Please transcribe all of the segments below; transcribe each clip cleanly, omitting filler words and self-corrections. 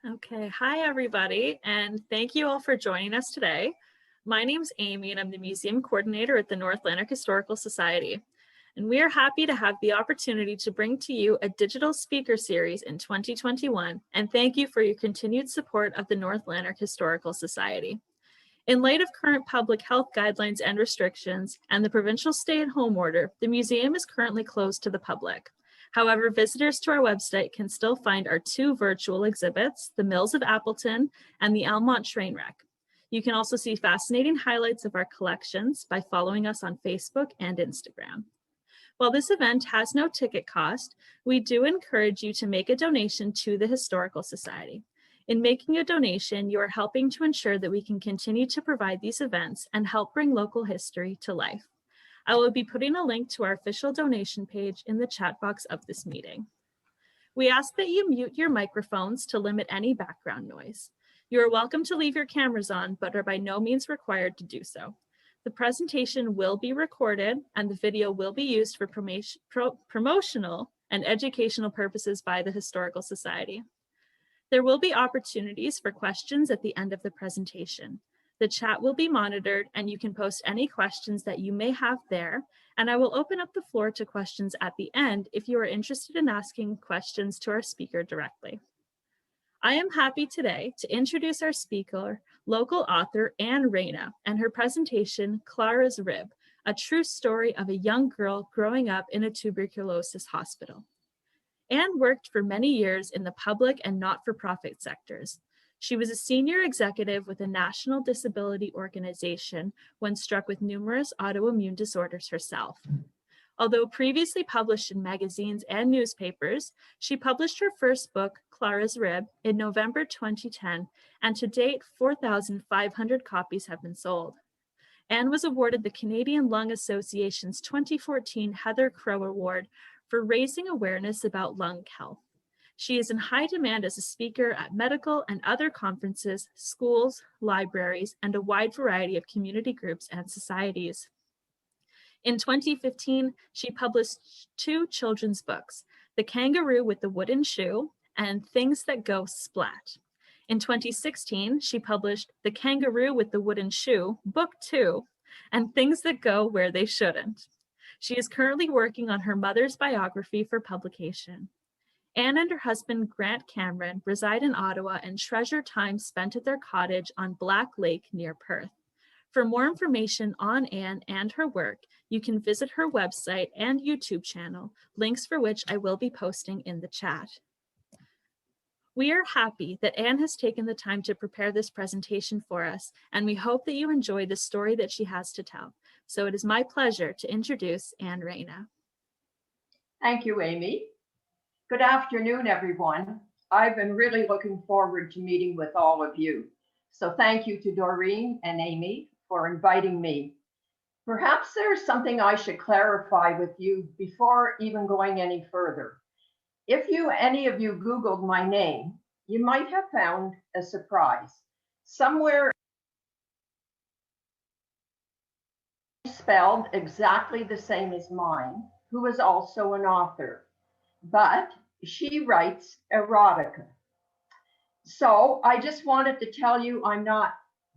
Okay, hi everybody, and thank you all for joining us today. My name's Amy and I'm the museum coordinator at the North Lanark Historical Society. And we are happy to have the opportunity to bring to you a digital speaker series in 2021, and thank you for your continued support of the North Lanark Historical Society. In light of current public health guidelines and restrictions and the provincial stay-at-home order, the museum is currently closed to the public. However, visitors to our website can still find our two virtual exhibits, the Mills of Appleton and the Almont Trainwreck. You can also see fascinating highlights of our collections by following us on Facebook and Instagram. While this event has no ticket cost, we do encourage you to make a donation to the Historical Society. In making a donation, you are helping to ensure that we can continue to provide these events and help bring local history to life. I will be putting a link to our official donation page in the chat box of this meeting. We ask that you mute your microphones to limit any background noise. You are welcome to leave your cameras on, but are by no means required to do so. The presentation will be recorded and the video will be used for promotional and educational purposes by the Historical Society. There will be opportunities for questions at the end of the presentation. The chat will be monitored and you can post any questions that you may have there, and I will open up the floor to questions at the end if you are interested in asking questions to our speaker directly. I am happy today to introduce our speaker, local author Anne Raina, and her presentation, Clara's Rib, a true story of a young girl growing up in a tuberculosis hospital. Anne worked for many years in the public and not-for-profit sectors. She was a senior executive with a national disability organization when struck with numerous autoimmune disorders herself. Although previously published in magazines and newspapers, she published her first book, Clara's Rib, in November 2010, and to date, 4,500 copies have been sold. Anne was awarded the Canadian Lung Association's 2014 Heather Crow Award for raising awareness about lung health. She is in high demand as a speaker at medical and other conferences, schools, libraries, and a wide variety of community groups and societies. In 2015, she published two children's books, The Kangaroo with the Wooden Shoe and Things That Go Splat. In 2016, she published The Kangaroo with the Wooden Shoe, Book 2, and Things That Go Where They Shouldn't. She is currently working on her mother's biography for publication. Anne and her husband, Grant Cameron, reside in Ottawa and treasure time spent at their cottage on Black Lake near Perth. For more information on Anne and her work, you can visit her website and YouTube channel, links for which I will be posting in the chat. We are happy that Anne has taken the time to prepare this presentation for us, and we hope that you enjoy the story that she has to tell. So it is my pleasure to introduce Anne Raina. Thank you, Amy. Good afternoon, everyone. I've been really looking forward to meeting with all of you. So thank you to Doreen and Amy for inviting me. Perhaps there's something I should clarify with you before even going any further. If any of you Googled my name, you might have found a surprise. Somewhere spelled exactly the same as mine, who is also an author, but she writes erotica. So I just wanted to tell you I'm not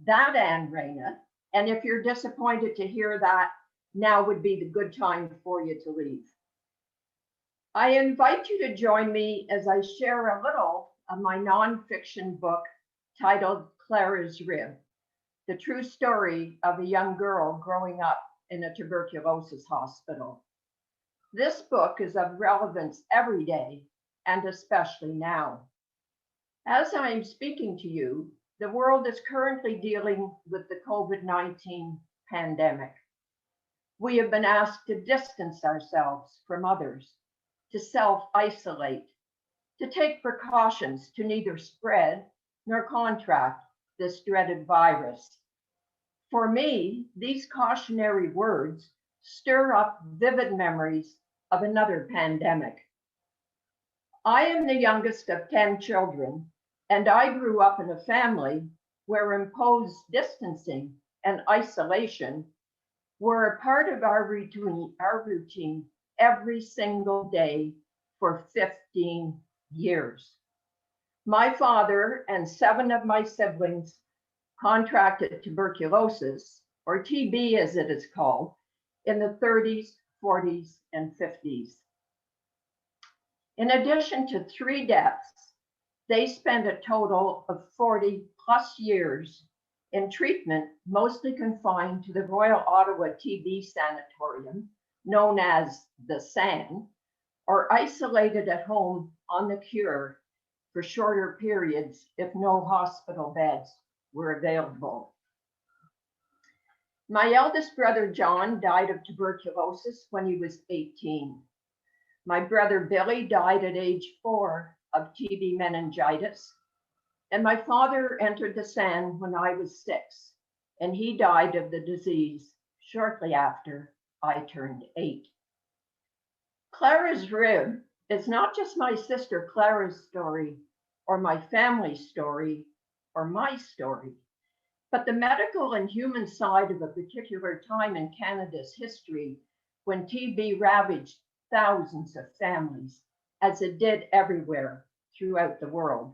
that Anne Raina, and if you're disappointed to hear that, now would be the good time for you to leave. I invite you to join me as I share a little of my nonfiction book titled Clara's Rib, the true story of a young girl growing up in a tuberculosis hospital. This book is of relevance every day, and especially now. As I'm speaking to you, the world is currently dealing with the COVID-19 pandemic. We have been asked to distance ourselves from others, to self-isolate, to take precautions to neither spread nor contract this dreaded virus. For me, these cautionary words stir up vivid memories of another pandemic. I am the youngest of 10 children, and I grew up in a family where imposed distancing and isolation were a part of our routine every single day for 15 years. My father and 7 of my siblings contracted tuberculosis, or TB as it is called, in the 30s, 40s, and 50s. In addition to 3 deaths, they spent a total of 40 plus years in treatment, mostly confined to the Royal Ottawa TB Sanatorium, known as the SAN, or isolated at home on the cure for shorter periods if no hospital beds were available. My eldest brother, John, died of tuberculosis when he was 18. My brother, Billy, died at age 4 of TB meningitis. And my father entered the SAN when I was 6, and he died of the disease shortly after I turned 8. Clara's rib is not just my sister Clara's story, or my family's story, or my story, but the medical and human side of a particular time in Canada's history when TB ravaged thousands of families, as it did everywhere throughout the world.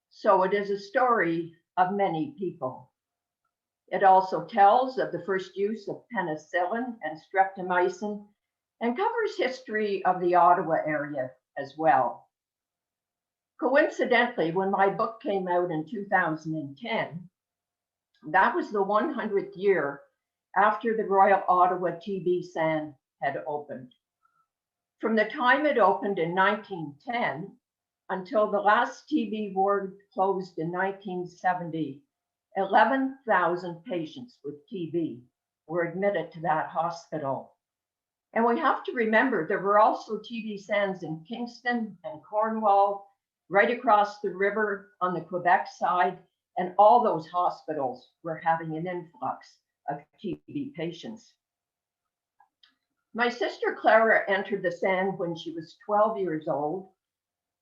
So it is a story of many people. It also tells of the first use of penicillin and streptomycin and covers history of the Ottawa area as well. Coincidentally, when my book came out in 2010, that was the 100th year after the Royal Ottawa TB SAN had opened. From the time it opened in 1910 until the last TB ward closed in 1970, 11,000 patients with TB were admitted to that hospital. And we have to remember there were also TB SANs in Kingston and Cornwall, right across the river on the Quebec side, and all those hospitals were having an influx of TB patients. My sister Clara entered the SAN when she was 12 years old,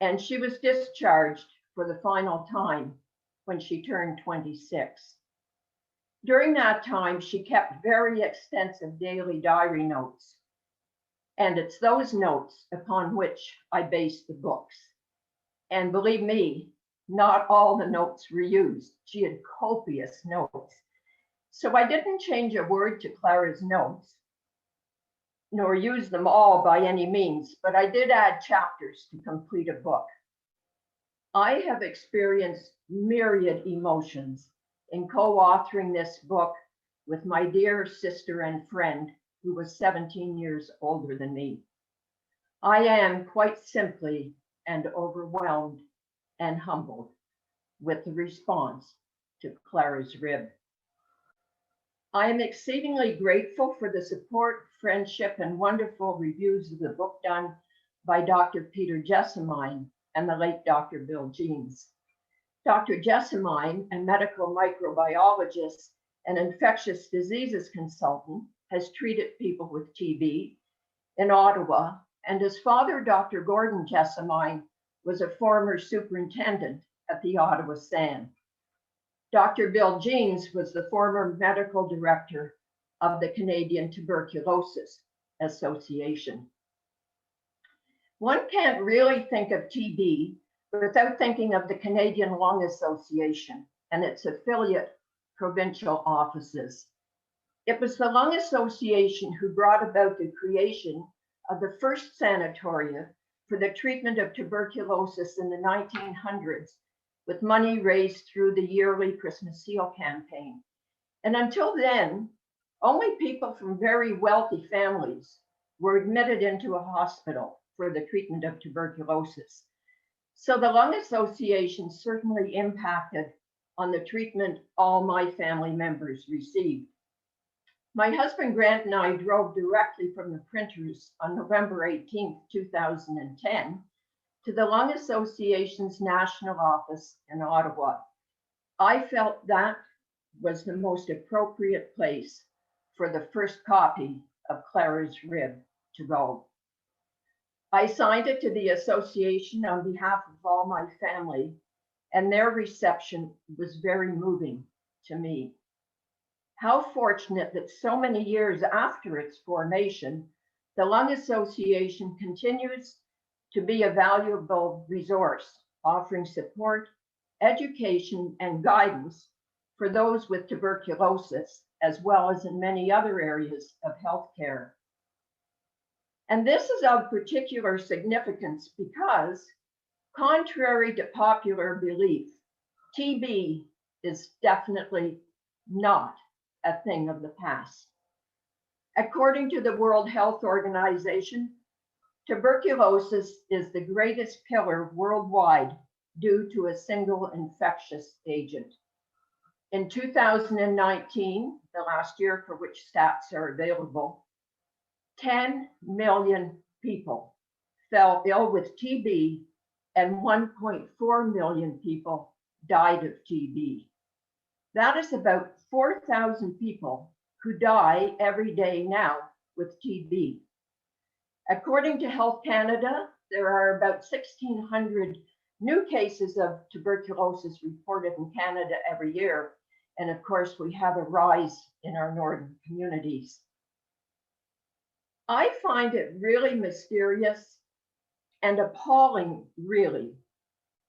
and she was discharged for the final time when she turned 26. During that time, she kept very extensive daily diary notes, and it's those notes upon which I based the books. And believe me, not all the notes were used. She had copious notes. So I didn't change a word to Clara's notes, nor use them all by any means, but I did add chapters to complete a book. I have experienced myriad emotions in co-authoring this book with my dear sister and friend, who was 17 years older than me. I am quite simply and overwhelmed and humbled with the response to Clara's rib. I am exceedingly grateful for the support, friendship, and wonderful reviews of the book done by Dr. Peter Jessamine and the late Dr. Bill Jeans. Dr. Jessamine, a medical microbiologist and infectious diseases consultant, has treated people with TB in Ottawa, and his father, Dr. Gordon Jessamine, was a former superintendent at the Ottawa SAN. Dr. Bill Jeans was the former medical director of the Canadian Tuberculosis Association. One can't really think of TB without thinking of the Canadian Lung Association and its affiliate provincial offices. It was the Lung Association who brought about the creation of the first sanatoria for the treatment of tuberculosis in the 1900s, with money raised through the yearly Christmas Seal campaign. And until then, only people from very wealthy families were admitted into a hospital for the treatment of tuberculosis. So the Lung Association certainly impacted on the treatment all my family members received. My husband Grant and I drove directly from the printers on November 18th, 2010, to the Lung Association's national office in Ottawa. I felt that was the most appropriate place for the first copy of Clara's rib to go. I signed it to the association on behalf of all my family, and their reception was very moving to me. How fortunate that so many years after its formation, the Lung Association continues to be a valuable resource offering support, education, and guidance for those with tuberculosis, as well as in many other areas of healthcare. And this is of particular significance because, contrary to popular belief, TB is definitely not a thing of the past. According to the World Health Organization, tuberculosis is the greatest killer worldwide due to a single infectious agent. In 2019, the last year for which stats are available, 10 million people fell ill with TB and 1.4 million people died of TB. That is about 4,000 people who die every day now with TB. According to Health Canada, there are about 1,600 new cases of tuberculosis reported in Canada every year. And of course, we have a rise in our northern communities. I find it really mysterious and appalling, really,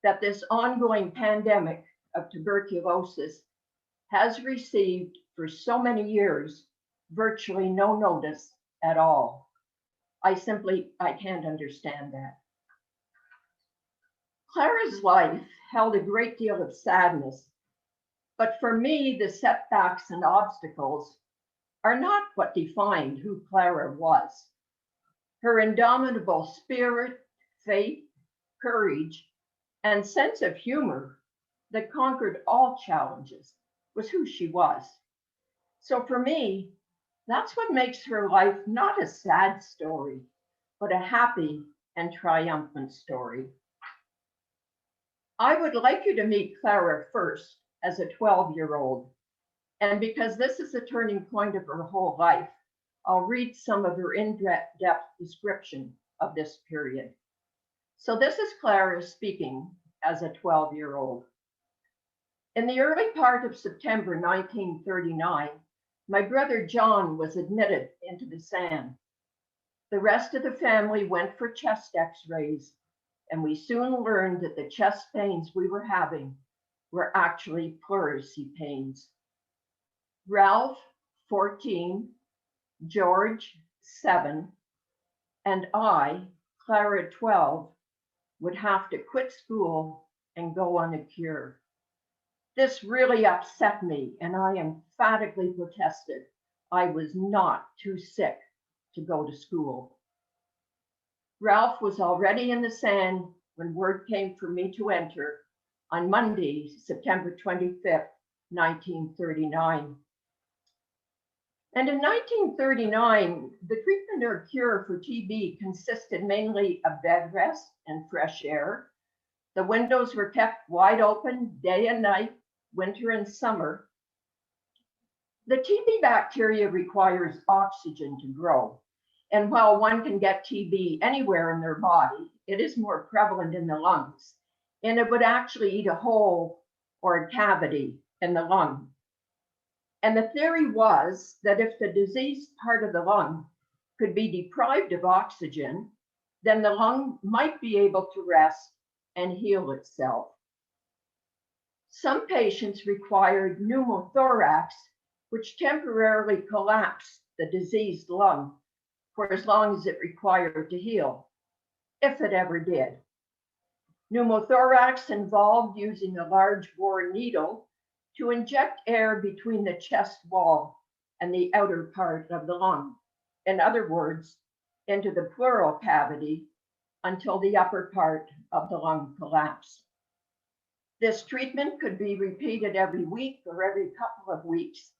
that this ongoing pandemic of tuberculosis has received for so many years virtually no notice at all. I can't understand that. Clara's life held a great deal of sadness, but for me, the setbacks and obstacles are not what defined who Clara was. Her indomitable spirit, faith, courage, and sense of humor that conquered all challenges was who she was. So for me, that's what makes her life not a sad story, but a happy and triumphant story. I would like you to meet Clara first as a 12-year-old. And because this is a turning point of her whole life, I'll read some of her in-depth description of this period. So this is Clara speaking as a 12-year-old. In the early part of September 1939, my brother John was admitted into the SAN. The rest of the family went for chest x-rays, and we soon learned that the chest pains we were having were actually pleurisy pains. Ralph, 14, George, 7, and I, Clara, 12, would have to quit school and go on a cure. This really upset me, and I emphatically protested. I was not too sick to go to school. Ralph was already in the SAN when word came for me to enter on Monday, September 25th, 1939. And in 1939, the treatment or cure for TB consisted mainly of bed rest and fresh air. The windows were kept wide open day and night, winter and summer. The TB bacteria requires oxygen to grow. And while one can get TB anywhere in their body, it is more prevalent in the lungs. And it would actually eat a hole or a cavity in the lung. And the theory was that if the diseased part of the lung could be deprived of oxygen, then the lung might be able to rest and heal itself. Some patients required pneumothorax, which temporarily collapsed the diseased lung for as long as it required to heal, if it ever did. Pneumothorax involved using a large bore needle to inject air between the chest wall and the outer part of the lung. In other words, into the pleural cavity until the upper part of the lung collapsed. This treatment could be repeated every week or every couple of weeks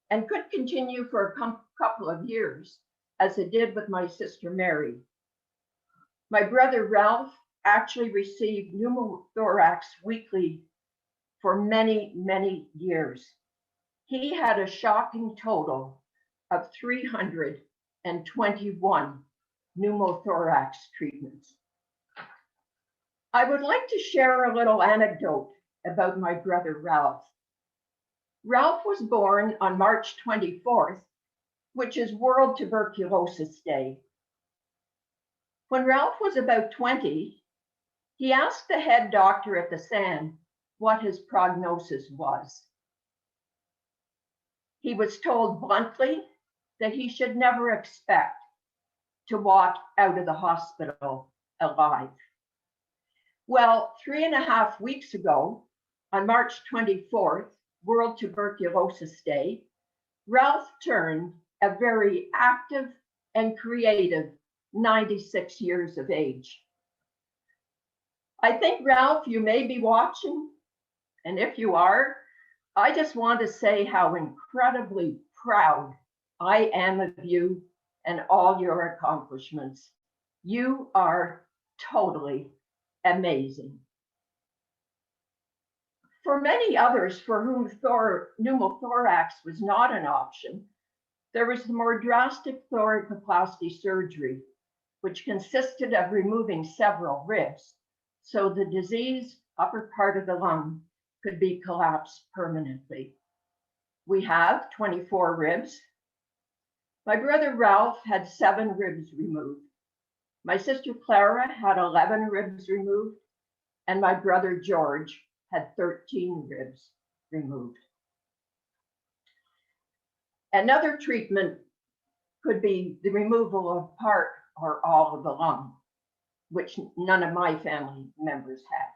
and could continue for a couple of years, as it did with my sister Mary. My brother Ralph actually received pneumothorax weekly for many, many years. He had a shocking total of 321 pneumothorax treatments. I would like to share a little anecdote about my brother Ralph. Ralph was born on March 24th, which is World Tuberculosis Day. When Ralph was about 20, He asked the head doctor at the SAN what his prognosis was. He was told bluntly that he should never expect to walk out of the hospital alive. Well, 3.5 weeks ago, on March 24th, World Tuberculosis Day, Ralph turned a very active and creative 96 years of age. I think, Ralph, you may be watching, and if you are, I just want to say how incredibly proud I am of you and all your accomplishments. You are totally amazing. For many others for whom pneumothorax was not an option, there was the more drastic thoracoplasty surgery, which consisted of removing several ribs, so the diseased upper part of the lung could be collapsed permanently. We have 24 ribs. My brother Ralph had 7 ribs removed. My sister Clara had 11 ribs removed, and my brother George had 13 ribs removed. Another treatment could be the removal of part or all of the lung, which none of my family members had.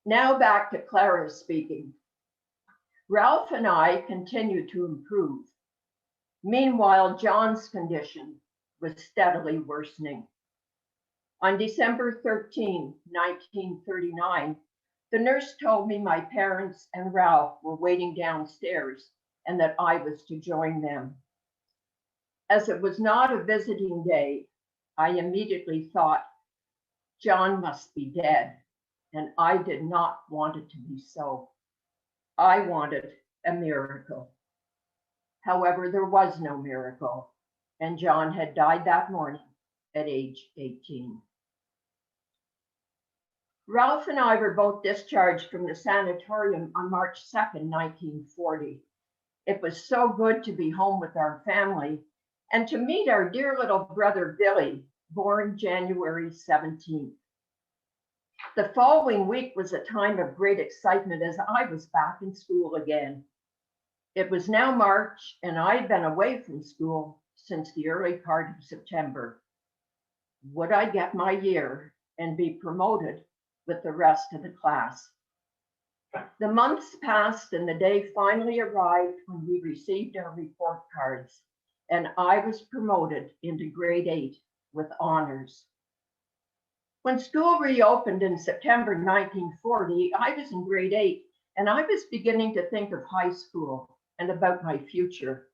Now back to Clara speaking. Ralph and I continue to improve. Meanwhile, John's condition was steadily worsening. On December 13, 1939, the nurse told me my parents and Ralph were waiting downstairs and that I was to join them. As it was not a visiting day, I immediately thought, John must be dead, and I did not want it to be so. I wanted a miracle. However, there was no miracle, and John had died that morning at age 18. Ralph and I were both discharged from the sanatorium on March 2nd, 1940. It was so good to be home with our family and to meet our dear little brother, Billy, born January 17th. The following week was a time of great excitement as I was back in school again. It was now March, and I'd been away from school since the early part of September. Would I get my year and be promoted with the rest of the class? The months passed and the day finally arrived when we received our report cards, and I was promoted into grade 8 with honors. When school reopened in September 1940, I was in grade 8, and I was beginning to think of high school and about my future.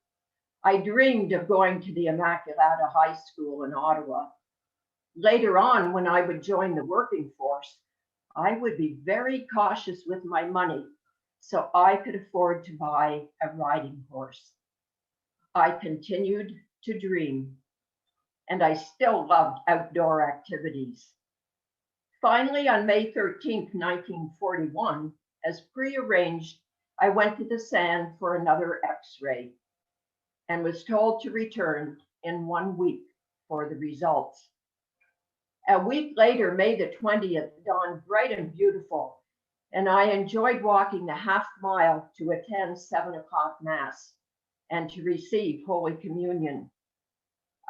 I dreamed of going to the Immaculata High School in Ottawa. Later on, when I would join the working force, I would be very cautious with my money so I could afford to buy a riding horse. I continued to dream, and I still loved outdoor activities. Finally, on May 13th, 1941, as prearranged, I went to the SAN for another X-ray and was told to return in 1 week for the results. A week later, May the 20th, dawned bright and beautiful, and I enjoyed walking the half mile to attend 7 o'clock Mass and to receive Holy Communion.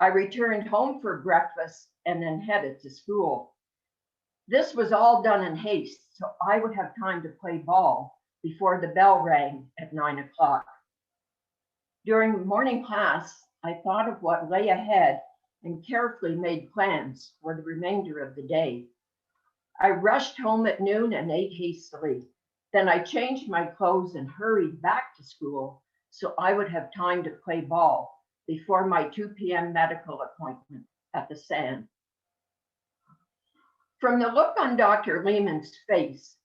I returned home for breakfast and then headed to school. This was all done in haste, so I would have time to play ball before the bell rang at 9 o'clock. During morning class, I thought of what lay ahead and carefully made plans for the remainder of the day. I rushed home at noon and ate hastily. Then I changed my clothes and hurried back to school so I would have time to play ball before my 2 p.m. medical appointment at the SAN. From the look on Dr. Lehman's face,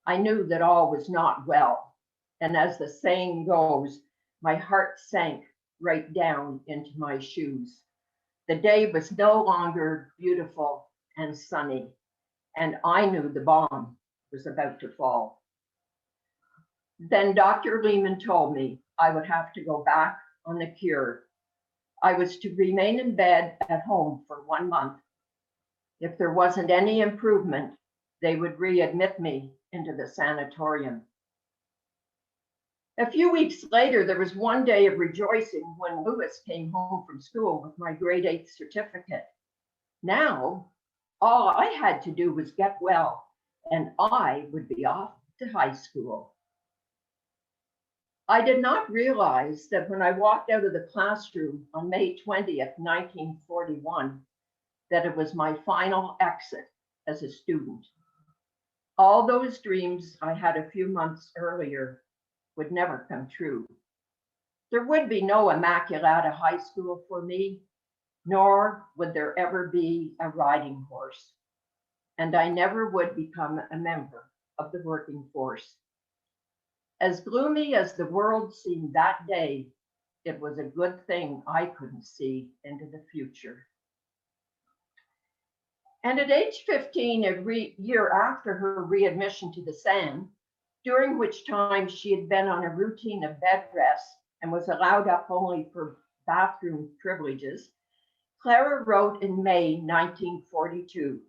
I knew that all was not well. And as the saying goes, my heart sank right down into my shoes. The day was no longer beautiful and sunny, and I knew the bomb was about to fall. Then Dr. Lehman told me I would have to go back on the cure. I was to remain in bed at home for 1 month. If there wasn't any improvement, they would readmit me into the sanatorium. A few weeks later, there was one day of rejoicing when Lewis came home from school with my grade 8 certificate. Now, all I had to do was get well, and I would be off to high school. I did not realize that when I walked out of the classroom on May 20th, 1941, that it was my final exit as a student. All those dreams I had a few months earlier would never come true. There would be no Immaculata High School for me, nor would there ever be a riding horse. And I never would become a member of the working force. As gloomy as the world seemed that day, it was a good thing I couldn't see into the future. And at age 15, a year after her readmission to the SAN, during which time she had been on a routine of bed rest and was allowed up only for bathroom privileges, Clara wrote in May 1942,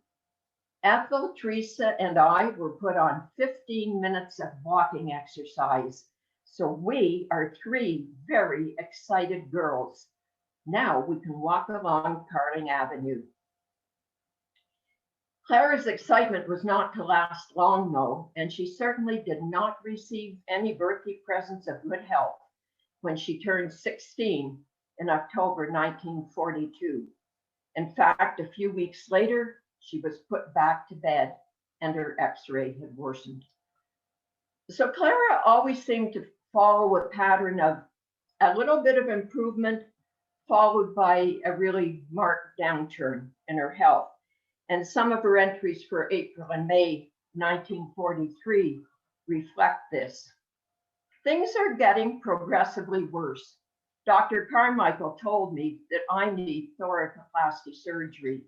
Ethel, Teresa, and I were put on 15 minutes of walking exercise, so we are 3 very excited girls. Now we can walk along Carling Avenue. Clara's excitement was not to last long, though, and she certainly did not receive any birthday presents of good health when she turned 16 in October 1942. In fact, a few weeks later, she was put back to bed and her x-ray had worsened. So Clara always seemed to follow a pattern of a little bit of improvement followed by a really marked downturn in her health. And some of her entries for April and May 1943 reflect this. Things are getting progressively worse. Dr. Carmichael told me that I need thoracoplasty surgery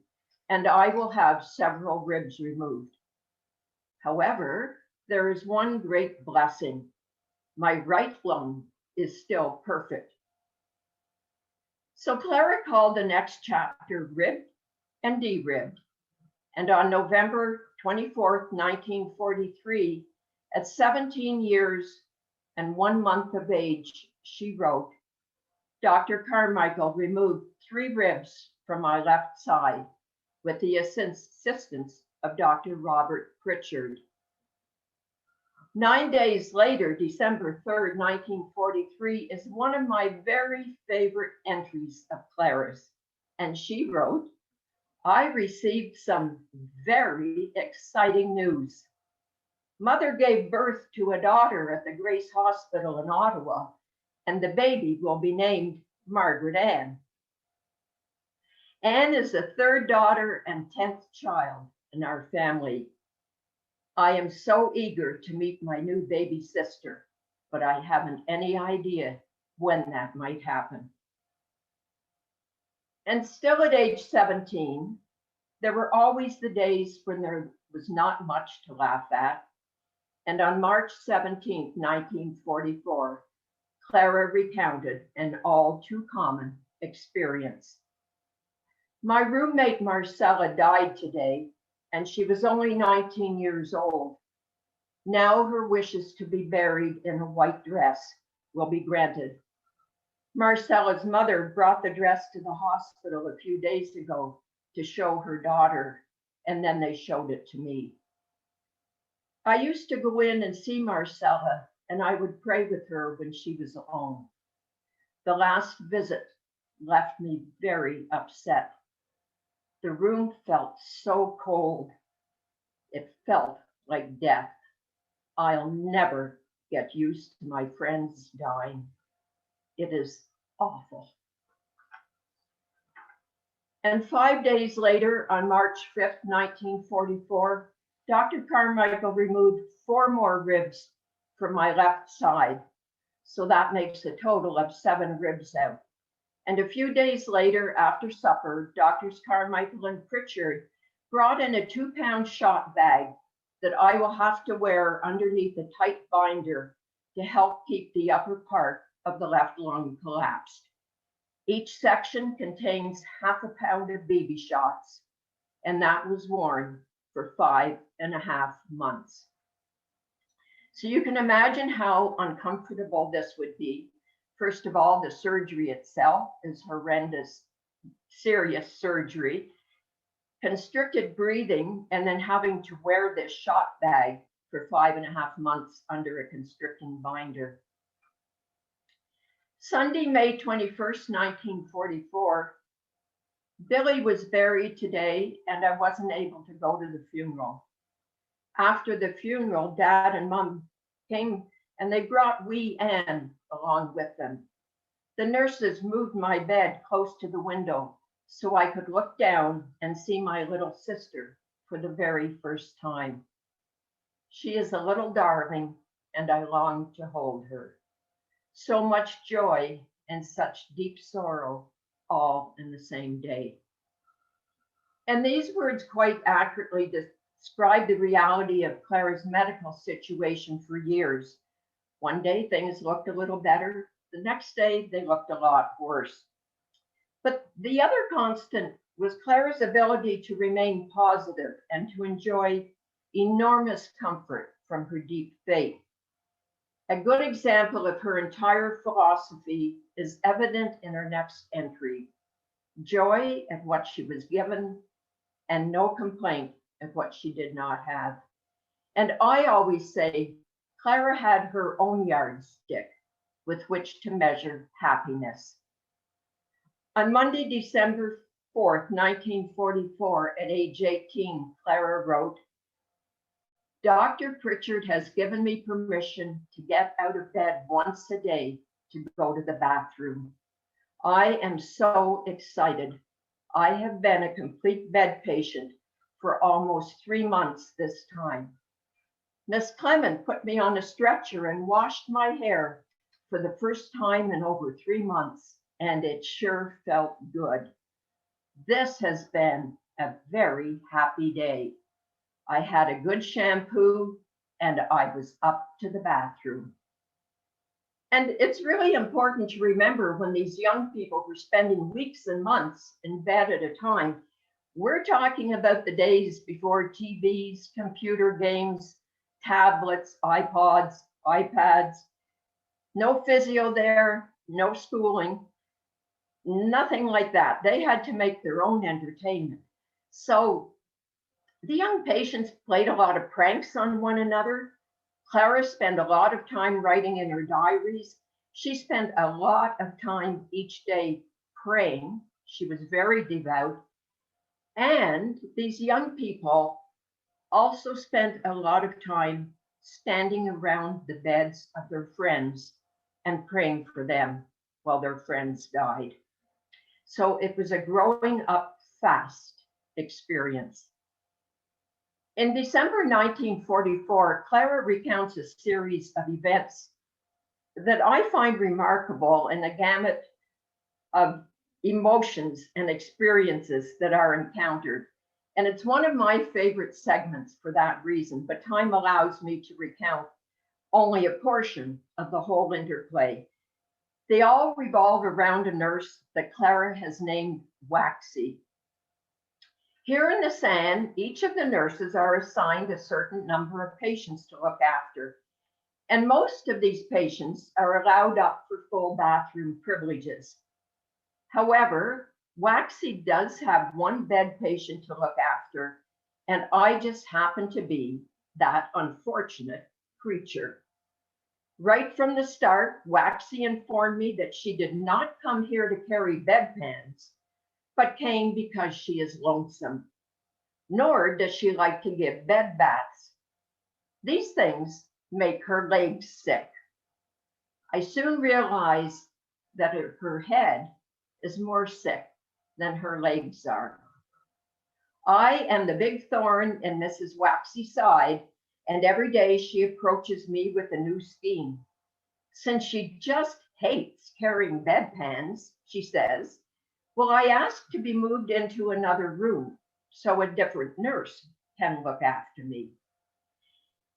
and I will have several ribs removed. However, there is one great blessing. My right lung is still perfect. So Clara called the next chapter ribbed and de-ribbed. And on November 24th, 1943, at 17 years and 1 month of age, she wrote, Dr. Carmichael removed 3 ribs from my left side with the assistance of Dr. Robert Pritchard. 9 days later, December 3rd, 1943, is one of my very favorite entries of Clara's. And she wrote, I received some very exciting news. Mother gave birth to a daughter at the Grace Hospital in Ottawa, and the baby will be named Margaret Anne. Anne is the 3rd daughter and 10th child in our family. I am so eager to meet my new baby sister, but I haven't any idea when that might happen. And still at age 17, there were always the days when there was not much to laugh at. And on March 17, 1944, Clara recounted an all too common experience. My roommate Marcella died today, and she was only 19 years old. Now her wishes to be buried in a white dress will be granted. Marcella's mother brought the dress to the hospital a few days ago to show her daughter, and then they showed it to me. I used to go in and see Marcella, and I would pray with her when she was alone. The last visit left me very upset. The room felt so cold. It felt like death. I'll never get used to my friends dying. It is awful. And 5 days later, on March 5th, 1944, Dr. Carmichael removed 4 more ribs from my left side. So that makes a total of 7 ribs out. And a few days later, after supper, Doctors Carmichael and Pritchard brought in a 2-pound shot bag that I will have to wear underneath a tight binder to help keep the upper part of the left lung collapsed. Each section contains half a pound of BB shots, and that was worn for 5.5 months. So you can imagine how uncomfortable this would be. First of all, the surgery itself is horrendous, serious surgery, constricted breathing, and then having to wear this shot bag for 5.5 months under a constricting binder. Sunday, May 21st, 1944, Billy was buried today, and I wasn't able to go to the funeral. After the funeral, Dad and Mom came, and they brought wee Anne along with them. The nurses moved my bed close to the window so I could look down and see my little sister for the very first time. She is a little darling, and I long to hold her. So much joy and such deep sorrow, all in the same day. And these words quite accurately describe the reality of Clara's medical situation for years. One day things looked a little better. The next day they looked a lot worse. But the other constant was Clara's ability to remain positive and to enjoy enormous comfort from her deep faith. A good example of her entire philosophy is evident in her next entry: joy at what she was given and no complaint at what she did not have. And I always say, Clara had her own yardstick with which to measure happiness. On Monday, December 4th, 1944, at age 18, Clara wrote, "Dr. Pritchard has given me permission to get out of bed once a day to go to the bathroom. I am so excited. I have been a complete bed patient for almost 3 months this time. Miss Clement put me on a stretcher and washed my hair for the first time in over 3 months, and it sure felt good. This has been a very happy day. I had a good shampoo and I was up to the bathroom." And it's really important to remember when these young people were spending weeks and months in bed at a time, we're talking about the days before TVs, computer games, tablets, iPods, iPads, no physio there, no schooling, nothing like that. They had to make their own entertainment. So the young patients played a lot of pranks on one another. Clara spent a lot of time writing in her diaries. She spent a lot of time each day praying. She was very devout. And these young people also spent a lot of time standing around the beds of their friends and praying for them while their friends died. So it was a growing up fast experience. In December 1944, Clara recounts a series of events that I find remarkable in a gamut of emotions and experiences that are encountered. And it's one of my favorite segments for that reason, but time allows me to recount only a portion of the whole interplay. They all revolve around a nurse that Clara has named Waxy. Here in the SAN, each of the nurses are assigned a certain number of patients to look after, and most of these patients are allowed up for full bathroom privileges. However, Waxy does have one bed patient to look after, and I just happen to be that unfortunate creature. Right from the start, Waxy informed me that she did not come here to carry bedpans, but came because she is lonesome. Nor does she like to give bed baths. These things make her legs sick. I soon realized that her head is more sick than her legs are. I am the big thorn in Mrs. Waxy's side, and every day she approaches me with a new scheme. Since she just hates carrying bedpans, she says, "Well, I ask to be moved into another room so a different nurse can look after me."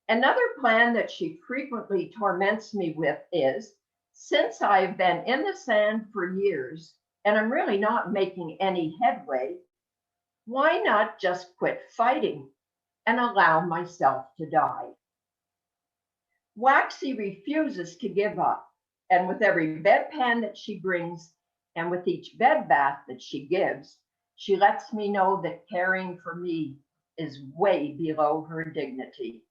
Another plan that she frequently torments me with is, since I've been in the SAN for years and I'm really not making any headway, Why not just quit fighting and allow myself to die? Waxy refuses to give up, and with every bedpan that she brings and with each bed bath that she gives, she lets me know that caring for me is way below her dignity.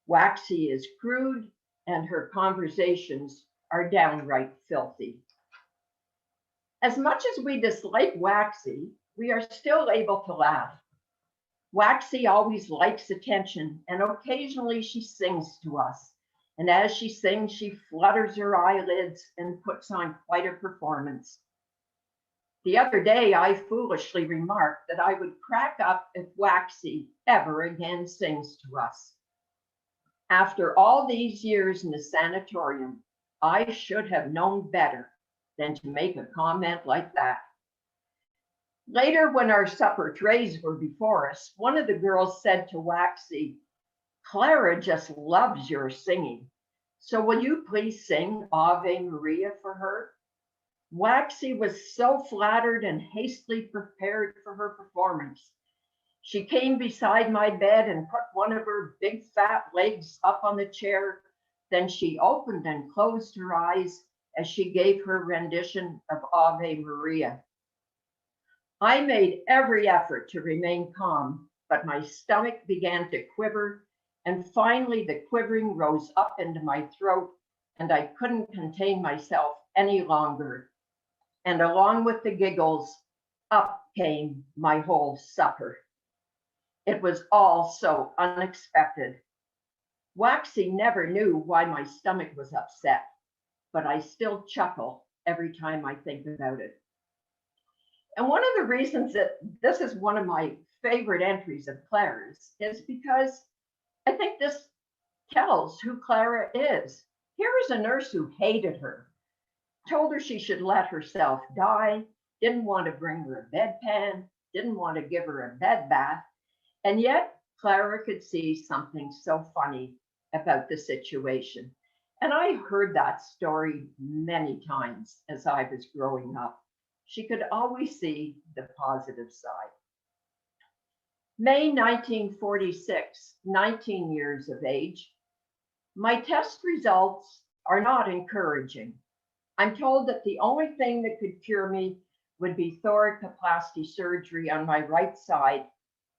Waxy is crude, and her conversations are downright filthy. As much as we dislike Waxy, we are still able to laugh. Waxy always likes attention, and occasionally she sings to us. And as she sings, she flutters her eyelids and puts on quite a performance. The other day, I foolishly remarked that I would crack up if Waxy ever again sings to us. After all these years in the sanatorium, I should have known better than to make a comment like that. Later, when our supper trays were before us, one of the girls said to Waxy, "Clara just loves your singing. So will you please sing Ave Maria for her?" Waxy was so flattered and hastily prepared for her performance. She came beside my bed and put one of her big fat legs up on the chair. Then she opened and closed her eyes as she gave her rendition of Ave Maria. I made every effort to remain calm, but my stomach began to quiver, and finally the quivering rose up into my throat, and I couldn't contain myself any longer. And along with the giggles, up came my whole supper. It was all so unexpected. Waxy never knew why my stomach was upset, but I still chuckle every time I think about it. And one of the reasons that this is one of my favorite entries of Clara's is because I think this tells who Clara is. Here is a nurse who hated her, told her she should let herself die, didn't want to bring her a bedpan, didn't want to give her a bed bath, and yet Clara could see something so funny about the situation. And I heard that story many times as I was growing up. She could always see the positive side. May 1946, 19 years of age. My test results are not encouraging. I'm told that the only thing that could cure me would be thoracoplasty surgery on my right side,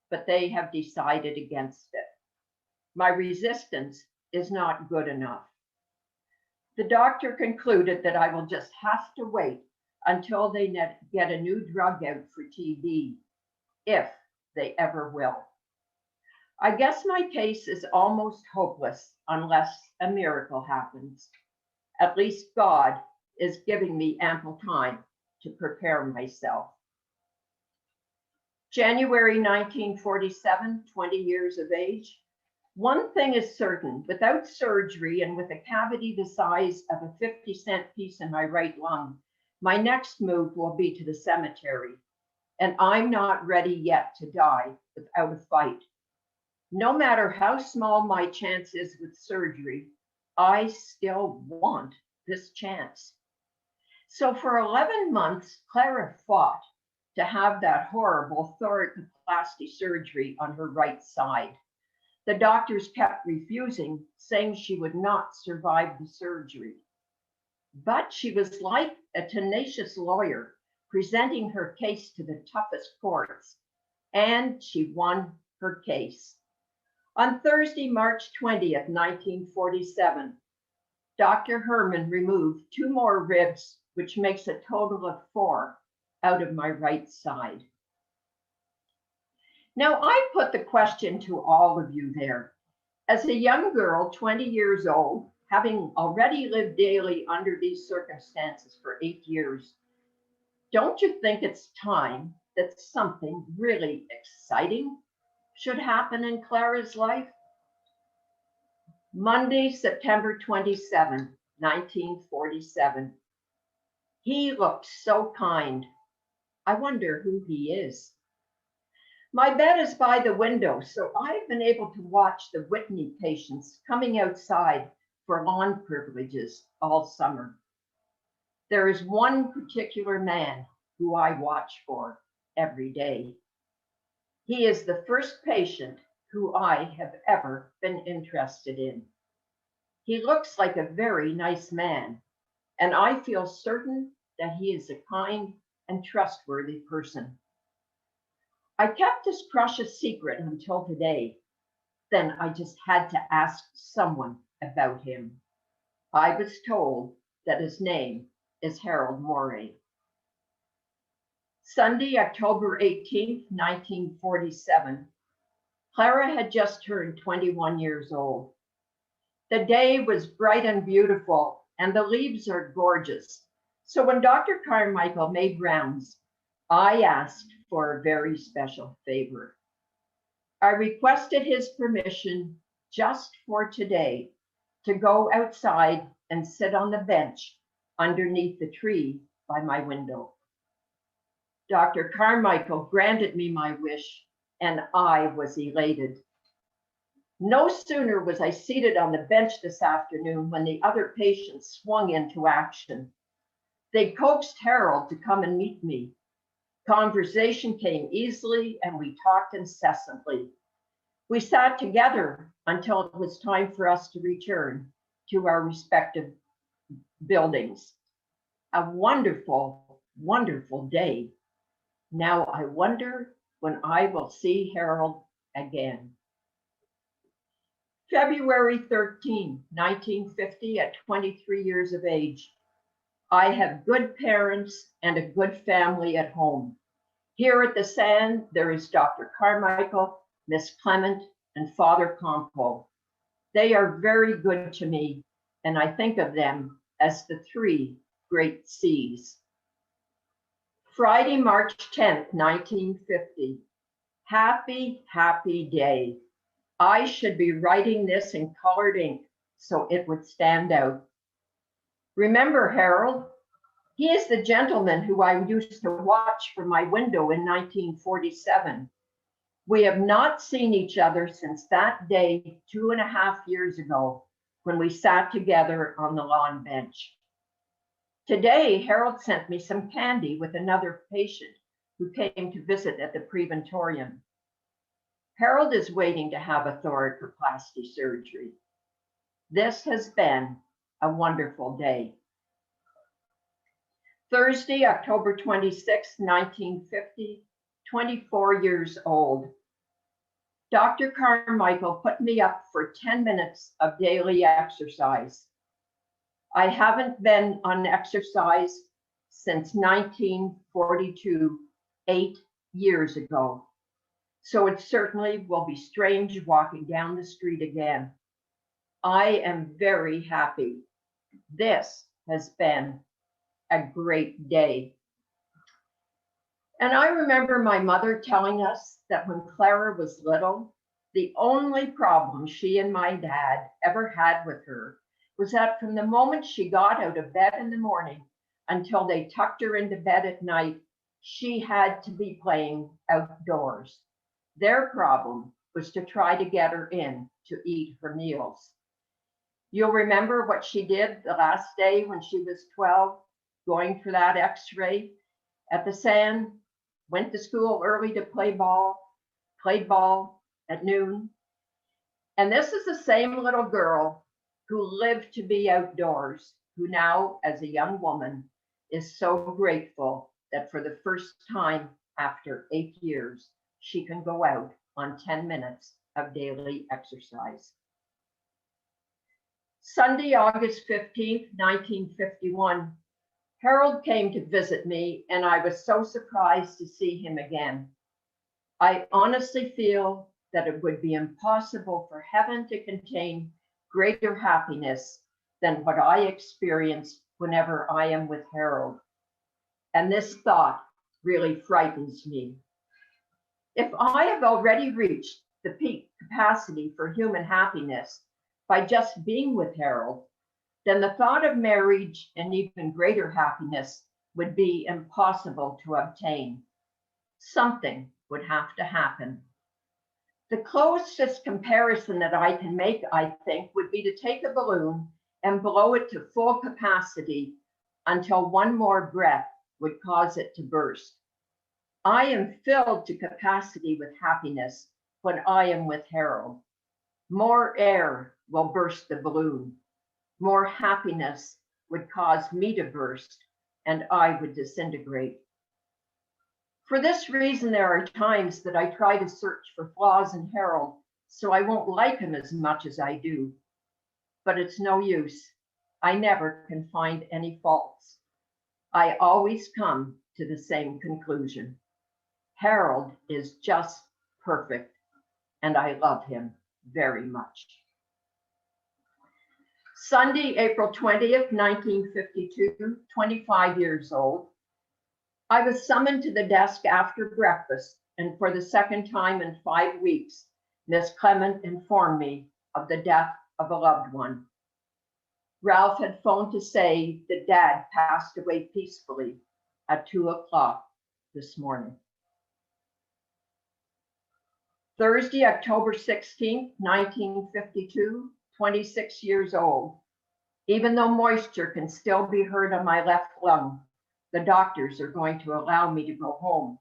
but they have decided against it. My resistance is not good enough. The doctor concluded that I will just have to wait until they get a new drug out for TB, if they ever will. I guess my case is almost hopeless unless a miracle happens. At least God is giving me ample time to prepare myself. January 1947, 20 years of age. One thing is certain, without surgery and with a cavity the size of a 50-cent piece in my right lung, my next move will be to the cemetery, and I'm not ready yet to die without a fight. No matter how small my chance is with surgery, I still want this chance. So for 11 months, Clara fought to have that horrible thoracoplasty surgery on her right side. The doctors kept refusing, saying she would not survive the surgery. But she was like a tenacious lawyer, presenting her case to the toughest courts, and she won her case. On Thursday, March 20th, 1947, Dr. Herman removed 2 more ribs, which makes a total of 4 out of my right side. Now, I put the question to all of you there. As a young girl, 20 years old, having already lived daily under these circumstances for 8 years, don't you think it's time that something really exciting should happen in Clara's life? Monday, September 27, 1947. He looked so kind. I wonder who he is. My bed is by the window, so I've been able to watch the Whitney patients coming outside for lawn privileges all summer. There is one particular man who I watch for every day. He is the first patient who I have ever been interested in. He looks like a very nice man, and I feel certain that he is a kind and trustworthy person. I kept his precious secret until today. Then I just had to ask someone about him. I was told that his name is Harold Morey. Sunday, October 18th, 1947, Clara had just turned 21 years old. The day was bright and beautiful, and the leaves are gorgeous. So when Dr. Carmichael made rounds, I asked for a very special favor. I requested his permission just for today to go outside and sit on the bench underneath the tree by my window. Dr. Carmichael granted me my wish, and I was elated. No sooner was I seated on the bench this afternoon when the other patients swung into action. They coaxed Harold to come and meet me. Conversation came easily, and we talked incessantly. We sat together until it was time for us to return to our respective buildings. A wonderful, wonderful day. Now I wonder when I will see Harold again. February 13, 1950, at 23 years of age. I have good parents and a good family at home. Here at the Sand, there is Dr. Carmichael, Miss Clement, and Father Compo. They are very good to me, and I think of them as the three great C's. Friday, March 10th, 1950. Happy, happy day. I should be writing this in colored ink so it would stand out. Remember Harold? He is the gentleman who I used to watch from my window in 1947. We have not seen each other since that day 2.5 years ago when we sat together on the lawn bench. Today, Harold sent me some candy with another patient who came to visit at the preventorium. Harold is waiting to have a thoracolplasty surgery. This has been a wonderful day. Thursday, October 26, 1950, 24 years old. Dr. Carmichael put me up for 10 minutes of daily exercise. I haven't been on exercise since 1942, 8 years ago. So it certainly will be strange walking down the street again. I am very happy. This has been a great day. And I remember my mother telling us that when Clara was little, the only problem she and my dad ever had with her was that from the moment she got out of bed in the morning until they tucked her into bed at night, she had to be playing outdoors. Their problem was to try to get her in to eat her meals. You'll remember what she did the last day when she was 12, going for that x-ray at the Sand, went to school early to play ball, played ball at noon. And this is the same little girl who lived to be outdoors, who now, as a young woman, is so grateful that for the first time after 8 years, she can go out on 10 minutes of daily exercise. Sunday, August 15th, 1951, Harold came to visit me, and I was so surprised to see him again. I honestly feel that it would be impossible for heaven to contain greater happiness than what I experience whenever I am with Harold. And this thought really frightens me. If I have already reached the peak capacity for human happiness by just being with Harold, then the thought of marriage and even greater happiness would be impossible to obtain. Something would have to happen. The closest comparison that I can make, I think, would be to take a balloon and blow it to full capacity until one more breath would cause it to burst. I am filled to capacity with happiness when I am with Harold. More air will burst the balloon. More happiness would cause me to burst, and I would disintegrate. For this reason, there are times that I try to search for flaws in Harold so I won't like him as much as I do. But it's no use. I never can find any faults. I always come to the same conclusion. Harold is just perfect, and I love him very much. Sunday, April 20th, 1952, 25 years old. I was summoned to the desk after breakfast, and for the second time in 5 weeks, Miss Clement informed me of the death of a loved one. Ralph had phoned to say that Dad passed away peacefully at 2 o'clock this morning. Thursday, October 16th, 1952, 26 years old. Even though moisture can still be heard on my left lung, the doctors are going to allow me to go home.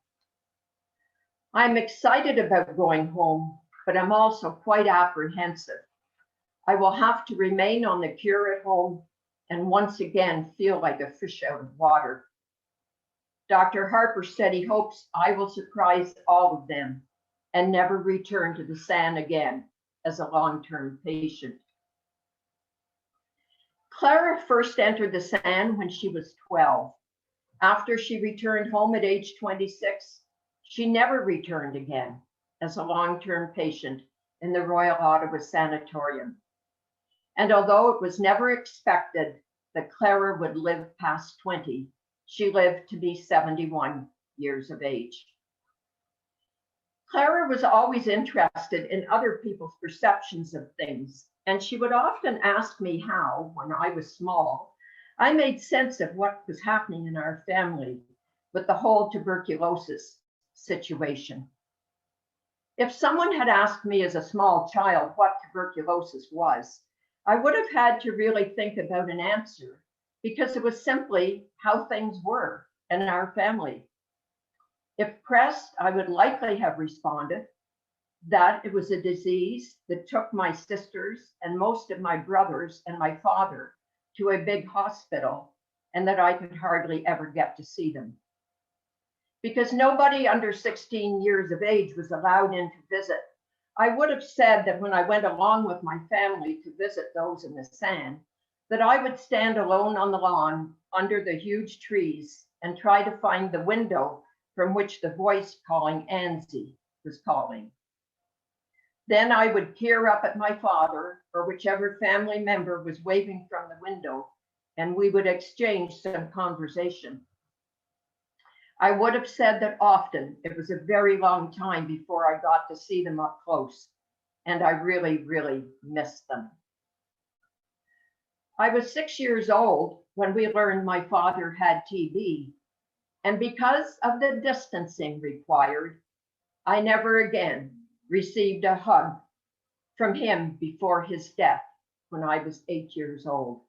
I'm excited about going home, but I'm also quite apprehensive. I will have to remain on the cure at home and once again feel like a fish out of water. Dr. Harper said he hopes I will surprise all of them and never return to the SAN again as a long-term patient. Clara first entered the SAN when she was 12. After she returned home at age 26, she never returned again as a long-term patient in the Royal Ottawa Sanatorium. And although it was never expected that Clara would live past 20, she lived to be 71 years of age. Clara was always interested in other people's perceptions of things, and she would often ask me how, when I was small, I made sense of what was happening in our family with the whole tuberculosis situation. If someone had asked me as a small child what tuberculosis was, I would have had to really think about an answer because it was simply how things were in our family. If pressed, I would likely have responded that it was a disease that took my sisters and most of my brothers and my father to a big hospital and that I could hardly ever get to see them. Because nobody under 16 years of age was allowed in to visit, I would have said that when I went along with my family to visit those in the SAN, that I would stand alone on the lawn under the huge trees and try to find the window from which the voice calling Anzie was calling. Then I would peer up at my father or whichever family member was waving from the window, and we would exchange some conversation. I would have said that often it was a very long time before I got to see them up close, and I really, really missed them. I was 6 years old when we learned my father had TB, and because of the distancing required, I never again received a hug from him before his death when I was 8 years old.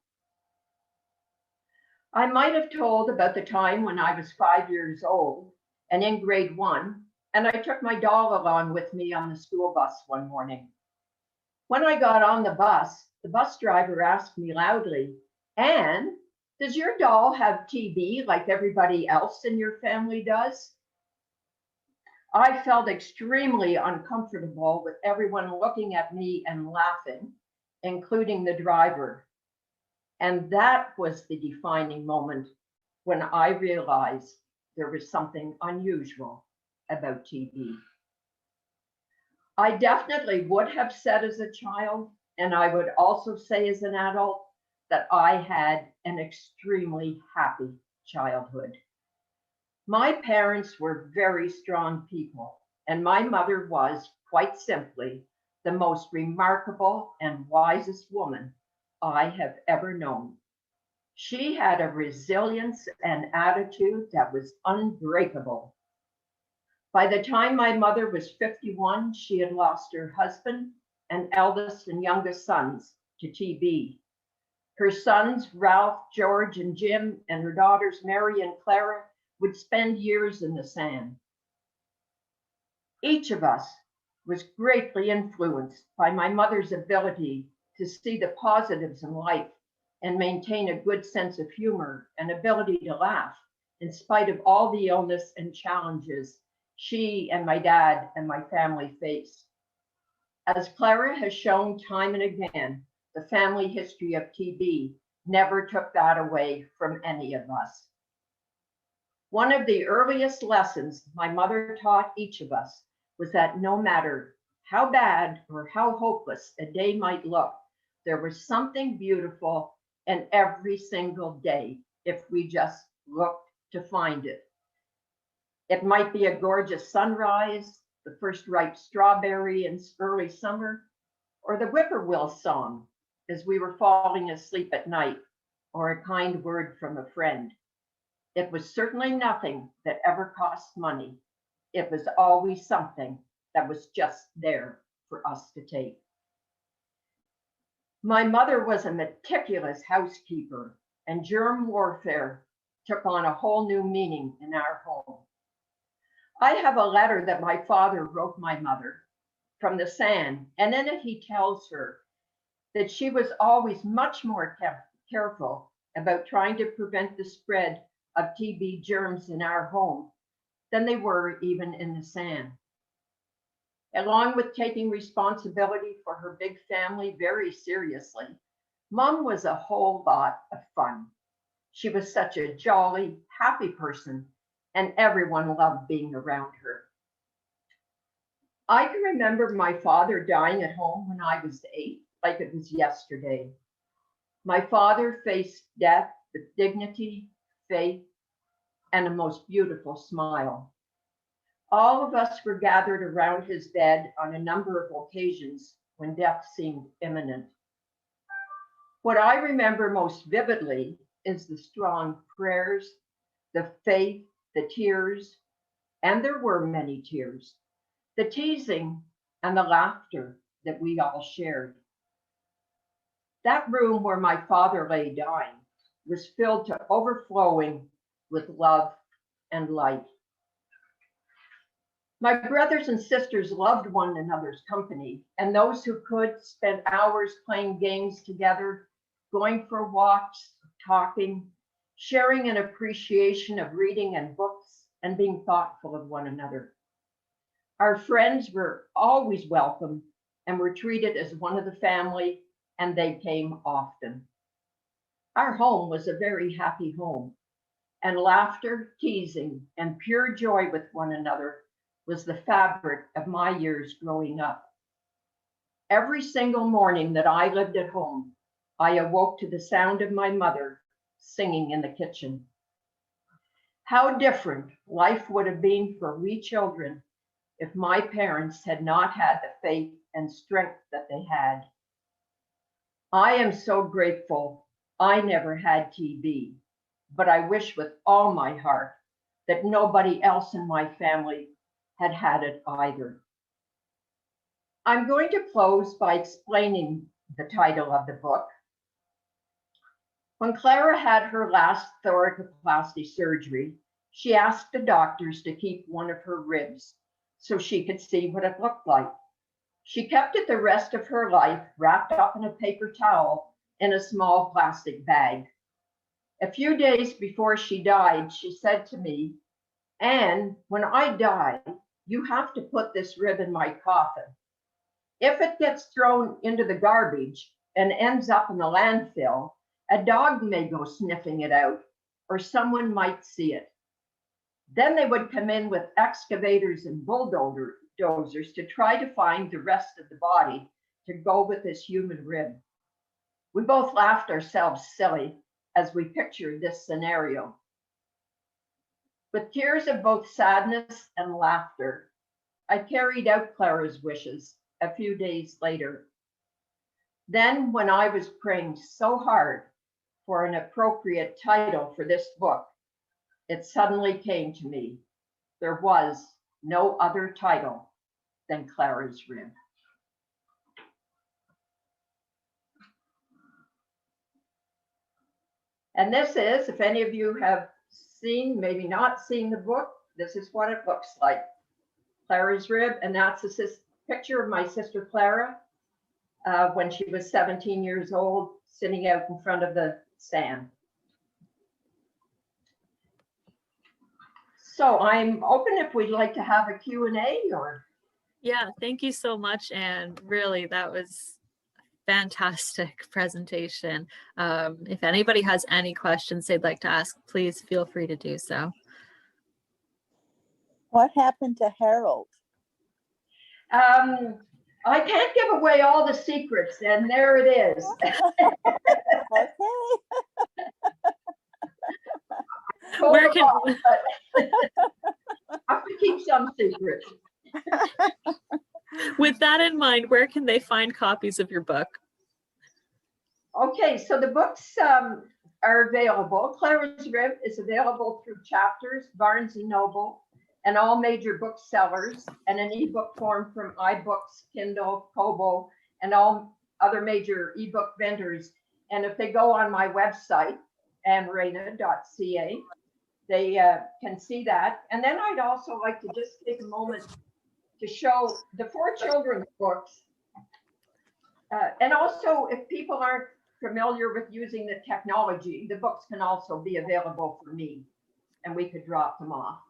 I might have told about the time when I was 5 years old and in grade 1, and I took my doll along with me on the school bus one morning. When I got on the bus driver asked me loudly, "Anne, does your doll have TB like everybody else in your family does?" I felt extremely uncomfortable with everyone looking at me and laughing, including the driver. And that was the defining moment when I realized there was something unusual about TB. I definitely would have said as a child, and I would also say as an adult, that I had an extremely happy childhood. My parents were very strong people, and my mother was, quite simply, the most remarkable and wisest woman I have ever known. She had a resilience and attitude that was unbreakable. By the time my mother was 51, she had lost her husband and eldest and youngest sons to TB. Her sons, Ralph, George, and Jim, and her daughters, Mary and Clara, would spend years in the SAN. Each of us was greatly influenced by my mother's ability to see the positives in life and maintain a good sense of humor and ability to laugh in spite of all the illness and challenges she and my dad and my family faced. As Clara has shown time and again, the family history of TB never took that away from any of us. One of the earliest lessons my mother taught each of us was that no matter how bad or how hopeless a day might look, there was something beautiful in every single day if we just looked to find it. It might be a gorgeous sunrise, the first ripe strawberry in early summer, or the whippoorwill song as we were falling asleep at night, or a kind word from a friend. It was certainly nothing that ever cost money. It was always something that was just there for us to take. My mother was a meticulous housekeeper, and germ warfare took on a whole new meaning in our home. I have a letter that my father wrote my mother from the sand, and in it he tells her that she was always much more careful about trying to prevent the spread of TB germs in our home than they were even in the sand. Along with taking responsibility for her big family very seriously, Mom was a whole lot of fun. She was such a jolly, happy person, and everyone loved being around her. I can remember my father dying at home when I was 8, like it was yesterday. My father faced death with dignity, faith, and a most beautiful smile. All of us were gathered around his bed on a number of occasions when death seemed imminent. What I remember most vividly is the strong prayers, the faith, the tears, and there were many tears, the teasing and the laughter that we all shared. That room where my father lay dying was filled to overflowing with love and light. My brothers and sisters loved one another's company, and those who could spent hours playing games together, going for walks, talking, sharing an appreciation of reading and books, and being thoughtful of one another. Our friends were always welcome and were treated as one of the family, and they came often. Our home was a very happy home, and laughter, teasing, and pure joy with one another was the fabric of my years growing up. Every single morning that I lived at home, I awoke to the sound of my mother singing in the kitchen. How different life would have been for we children if my parents had not had the faith and strength that they had. I am so grateful I never had TB, but I wish with all my heart that nobody else in my family had it either. I'm going to close by explaining the title of the book. When Clara had her last thoracolplasty surgery, she asked the doctors to keep one of her ribs so she could see what it looked like. She kept it the rest of her life wrapped up in a paper towel in a small plastic bag. A few days before she died, she said to me, "Anne, when I die, you have to put this rib in my coffin. If it gets thrown into the garbage and ends up in the landfill, a dog may go sniffing it out, or someone might see it. Then they would come in with excavators and bulldozers to try to find the rest of the body to go with this human rib." We both laughed ourselves silly as we pictured this scenario. With tears of both sadness and laughter, I carried out Clara's wishes a few days later. Then, when I was praying so hard for an appropriate title for this book, it suddenly came to me. There was no other title than Clara's Rib. And this is, if any of you have seen, maybe not seen the book, this is what it looks like. Clara's Rib, and that's a picture of my sister Clara when she was 17 years old, sitting out in front of the stand. So I'm open if we'd like to have a Q&A or. Yeah, thank you so much, Anne. Really, that was a fantastic presentation. If anybody has any questions they'd like to ask, please feel free to do so. What happened to Harold? I can't give away all the secrets, and there it is. Okay. Where can I have to keep some secrets. With that in mind, where can they find copies of your book? Okay, so the books are available. Clara's Rib is available through Chapters, Barnes & Noble, and all major booksellers, and an ebook form from iBooks, Kindle, Kobo, and all other major ebook vendors. And if they go on my website, anneraina.ca, they can see that. And then I'd also like to just take a moment to show the 4 children's books. And also, if people aren't familiar with using the technology, the books can also be available for me, and we could drop them off.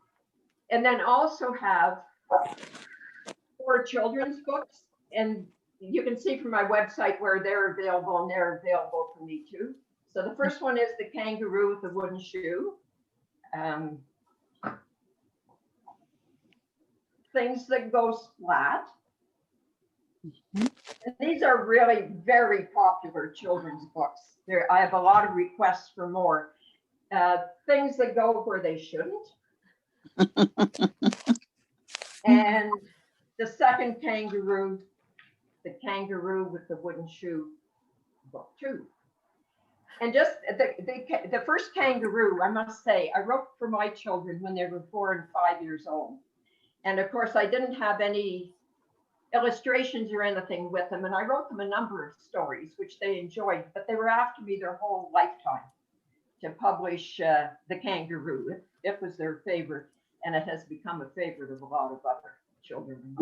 And then also have 4 children's books, and you can see from my website where they're available, and they're available for me too. So the first one is The Kangaroo with the Wooden Shoe. Things That Go Splat. And these are really very popular children's books. I have a lot of requests for more. Things That Go Where They Shouldn't. And the second Kangaroo, The Kangaroo with the Wooden Shoe book too. And just the first Kangaroo, I must say, I wrote for my children when they were 4 and 5 years old. And of course, I didn't have any illustrations or anything with them. And I wrote them a number of stories, which they enjoyed, but they were after me their whole lifetime to publish The Kangaroo. It was their favorite, and it has become a favorite of a lot of other children.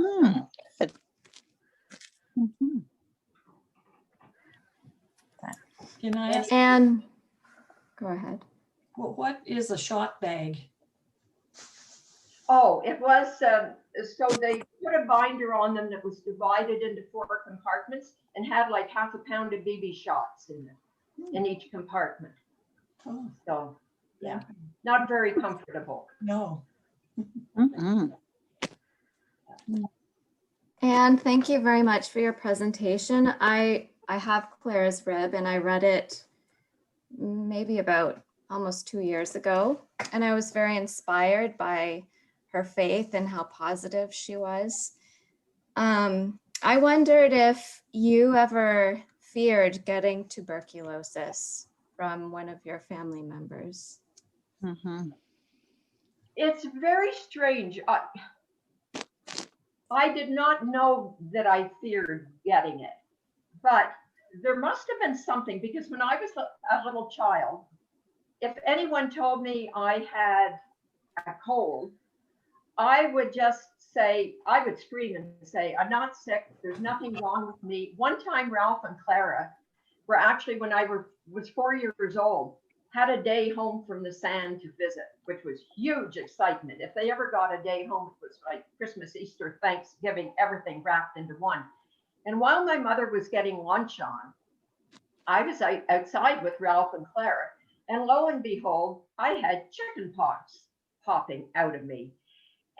Can I ask, And go ahead. what is a shot bag? Oh, it was, so they put a binder on them that was divided into 4 compartments and had like half a pound of BB shots in it, in each compartment. Oh, So, yeah, not very comfortable. no. And thank you very much for your presentation. I have Clara's Rib, and I read it maybe about almost 2 years ago. And I was very inspired by her faith and how positive she was. I wondered if you ever feared getting tuberculosis from one of your family members. It's very strange. I did not know that I feared getting it, but there must have been something, because when I was a little child, if anyone told me I had a cold, I would just say, I would scream and say, I'm not sick. There's nothing wrong with me. One time, Ralph and Clara were actually, when I was 4 years old, had a day home from the sand to visit, which was huge excitement. If they ever got a day home, it was like Christmas, Easter, Thanksgiving, everything wrapped into one. And while my mother was getting lunch on, I was outside with Ralph and Clara. And lo and behold, I had chicken pox popping out of me.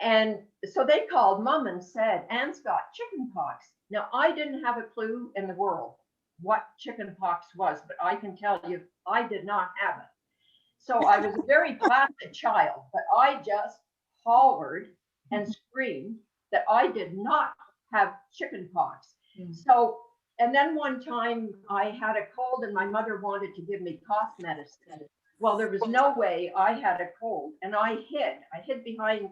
And so they called Mom and said, Anne's got chicken pox. Now, I didn't have a clue in the world what chicken pox was, but I can tell you, I did not have it. So I was a very placid child, but I just hollered and screamed that I did not have chicken pox. So, and then one time I had a cold and my mother wanted to give me cough medicine. Well, there was no way I had a cold, and I hid behind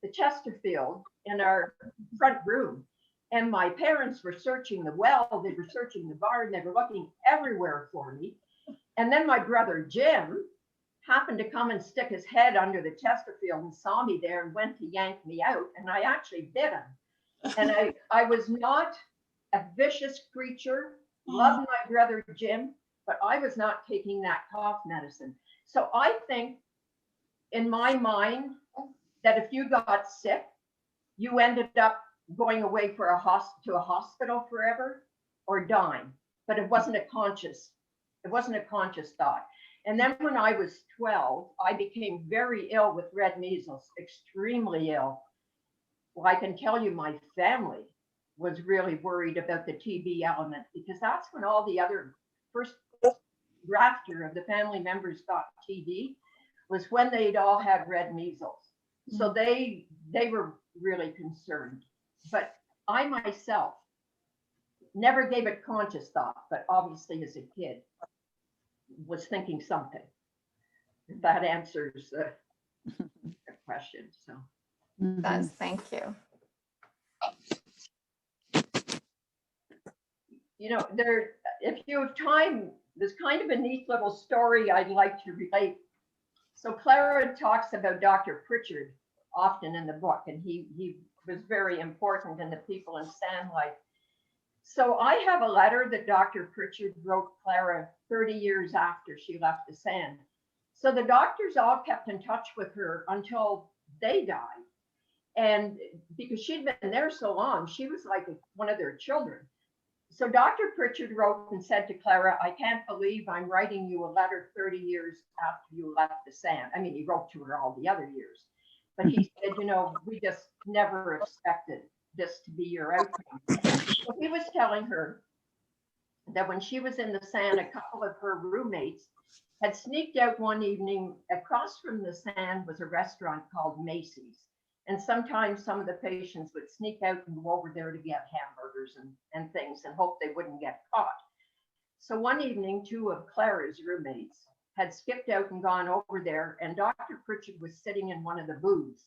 the Chesterfield in our front room. And my parents were searching the well, they were searching the barn, they were looking everywhere for me. And then my brother Jim happened to come and stick his head under the Chesterfield and saw me there and went to yank me out. And I actually bit him. And I was not a vicious creature, loved my brother Jim, but I was not taking that cough medicine. So I think in my mind that if you got sick, you ended up going away to a hospital forever or dying, but it wasn't a conscious thought. And then when I was 12, I became very ill with red measles, extremely ill. Well, I can tell you my family was really worried about the TB element, because that's when all the other first rafter of the family members got TB, was when they'd all had red measles. So they were really concerned. But I myself never gave it conscious thought, but obviously as a kid was thinking something. If that answers the question. So Does, thank you. you know, if you have time, there's kind of a neat little story I'd like to relate. So Clara talks about Dr. Pritchard often in the book, and he was very important in the people in Sand life. So I have a letter that Dr. Pritchard wrote Clara 30 years after she left the Sand. So the doctors all kept in touch with her until they died. And because she'd been there so long, she was like one of their children. So Dr. Pritchard wrote and said to Clara, I can't believe I'm writing you a letter 30 years after you left the Sand. I mean, he wrote to her all the other years, but he said, you know, we just never expected this to be your outcome. So he was telling her that when she was in the Sand, a couple of her roommates had sneaked out one evening. Across from the Sand was a restaurant called Macy's. And sometimes some of the patients would sneak out and go over there to get hamburgers and things and hope they wouldn't get caught. So one evening, two of Clara's roommates had skipped out and gone over there, and Dr. Pritchard was sitting in one of the booths.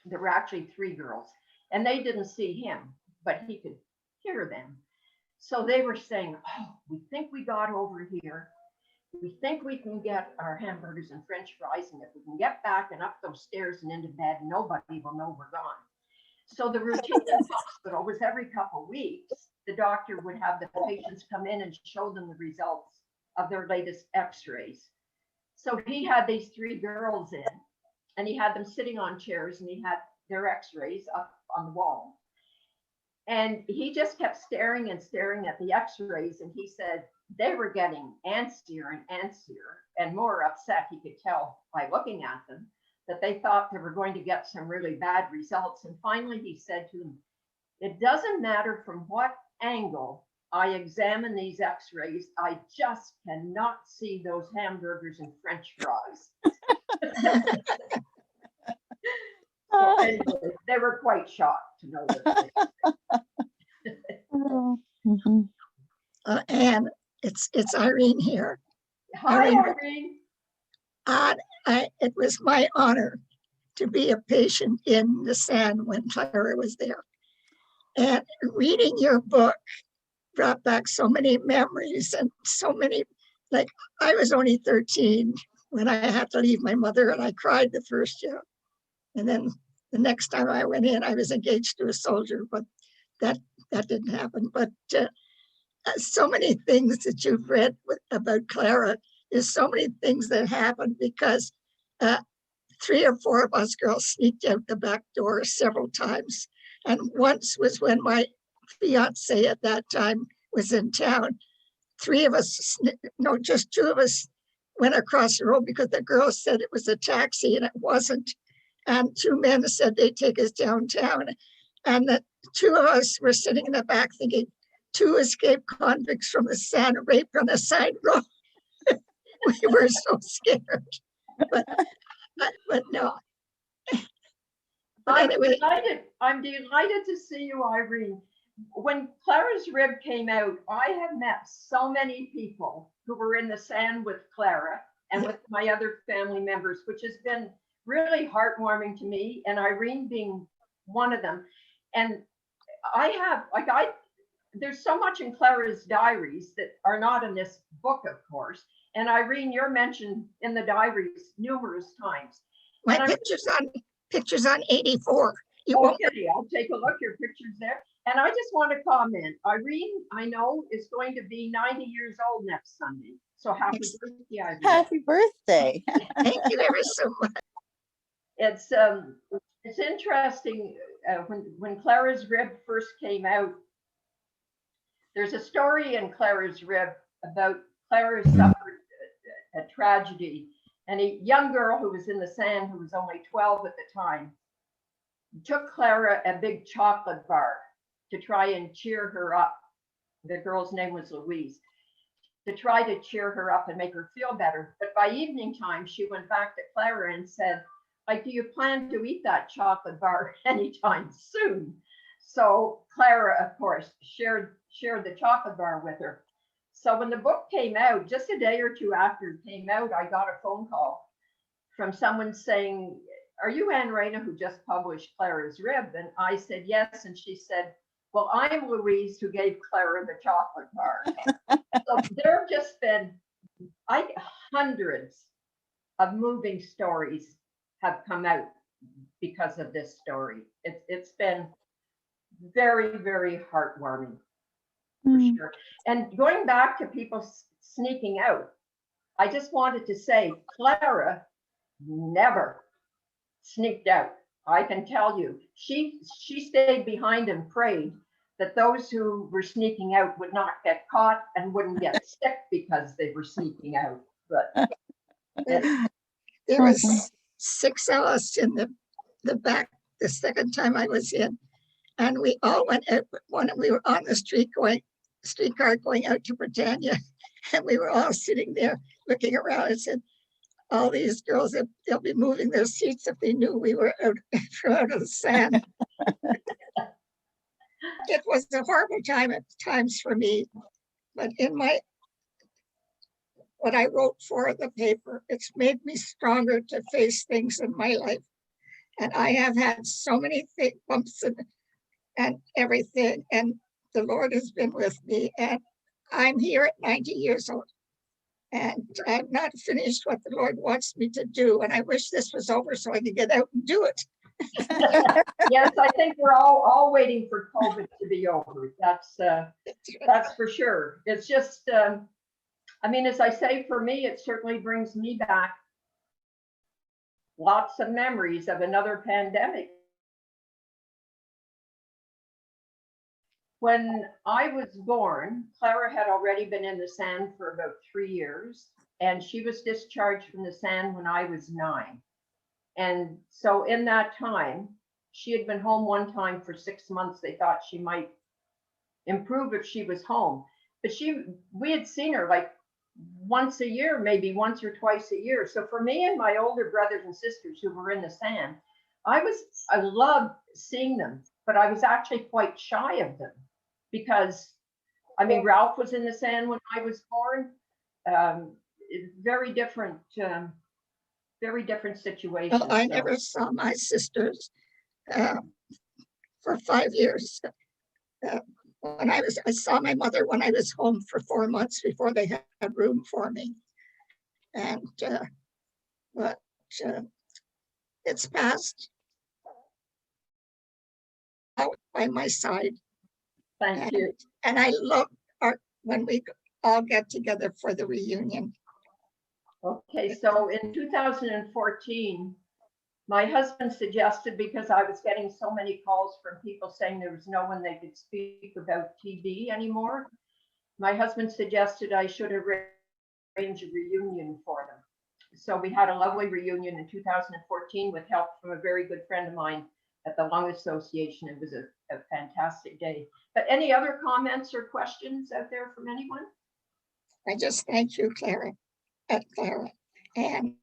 There were actually three girls, and they didn't see him, but he could hear them. So they were saying, oh, we think we got over here. We think we can get our hamburgers and French fries, and if we can get back and up those stairs and into bed, nobody will know we're gone. So the routine in the hospital was every couple of weeks, the doctor would have the patients come in and show them the results of their latest x-rays. So he had these three girls in, and he had them sitting on chairs, and he had their x-rays up on the wall. And he just kept staring and staring at the x-rays, and he said, they were getting antsier and antsier and more upset. He could tell by looking at them that they thought they were going to get some really bad results. And finally, he said to them, it doesn't matter from what angle I examine these x-rays, I just cannot see those hamburgers and French fries. So anyway, they were quite shocked to know that. And it's Irene here. Hi, Irene. It was my honor to be a patient in the Sand when Clara was there. And reading your book brought back so many memories and so many, like I was only 13 when I had to leave my mother, and I cried the first year. And then the next time I went in, I was engaged to a soldier, but that didn't happen. But so many things that you've read about Clara, there's so many things that happened because 3 or 4 of us girls sneaked out the back door several times. And once was when my fiance at that time was in town. 3 of us, no, just 2 of us went across the road because the girls said it was a taxi and it wasn't. And 2 men said they'd take us downtown. And the 2 of us were sitting in the back thinking, 2 escaped convicts from the Sand raped on a side road. We were so scared. But no. But anyway. I'm delighted to see you, Irene. When Clara's Rib came out, I have met so many people who were in the Sand with Clara and with my other family members, which has been really heartwarming to me, and Irene being one of them. And there's so much in Clara's diaries that are not in this book, of course. And Irene, you're mentioned in the diaries numerous times. My And I'm- pictures on 84. You won't, Okay, I'll take a look, your picture's there. And I just want to comment, Irene, I know is going to be 90 years old next Sunday. So happy Yes. birthday, Irene. Happy birthday. thank you ever so much. It's interesting, when Clara's Rib first came out, there's a story in Clara's Rib about Clara suffered a tragedy, and a young girl who was in the sand, who was only 12 at the time, took Clara a big chocolate bar to try and cheer her up. The girl's name was Louise, to try to cheer her up and make her feel better. But by evening time, she went back to Clara and said, like, do you plan to eat that chocolate bar anytime soon? So Clara, of course, shared the chocolate bar with her. So when the book came out, just a day or two after it came out, I got a phone call from someone saying, are you Anne Raina, who just published Clara's Rib? And I said, yes. And she said, well, I'm Louise, who gave Clara the chocolate bar. So there have just been hundreds of moving stories have come out because of this story. It's been very, very heartwarming, for sure. And going back to people sneaking out, I just wanted to say, Clara never sneaked out. I can tell you, she stayed behind and prayed that those who were sneaking out would not get caught and wouldn't get sick because they were sneaking out. But There was 6 of us in the back the second time I was in, and we all went out. We were on the streetcar going out to Britannia, and we were all sitting there looking around and said, all these girls, they'll be moving their seats if they knew we were out of the sand. It was a horrible time at times for me, but in what I wrote for the paper, it's made me stronger to face things in my life. And I have had so many bumps and everything, and the Lord has been with me, and I'm here at 90 years old. And I've not finished what the Lord wants me to do. And I wish this was over so I could get out and do it. yes, I think we're all waiting for COVID to be over. That's for sure. It's just, I mean, as I say, for me, it certainly brings me back lots of memories of another pandemic. When I was born, Clara had already been in the sand for about 3 years, and she was discharged from the sand when I was 9. And so in that time, she had been home one time for 6 months. They thought she might improve if she was home, but we had seen her like once a year, maybe once or twice a year. So for me and my older brothers and sisters who were in the sand, I loved seeing them, but I was actually quite shy of them because, I mean, Ralph was in the sand when I was born. Very different situations. Well, I never saw my sisters for 5 years. I saw my mother when I was home for 4 months before they had room for me. And, but it's passed out by my side. Thank you. And I love when we all get together for the reunion. Okay, so in 2014, my husband suggested, because I was getting so many calls from people saying there was no one they could speak about TB anymore, my husband suggested I should arrange a reunion for them. So we had a lovely reunion in 2014 with help from a very good friend of mine at the Lung Association. It was a fantastic day. But any other comments or questions out there from anyone? I just thank you, Clara. And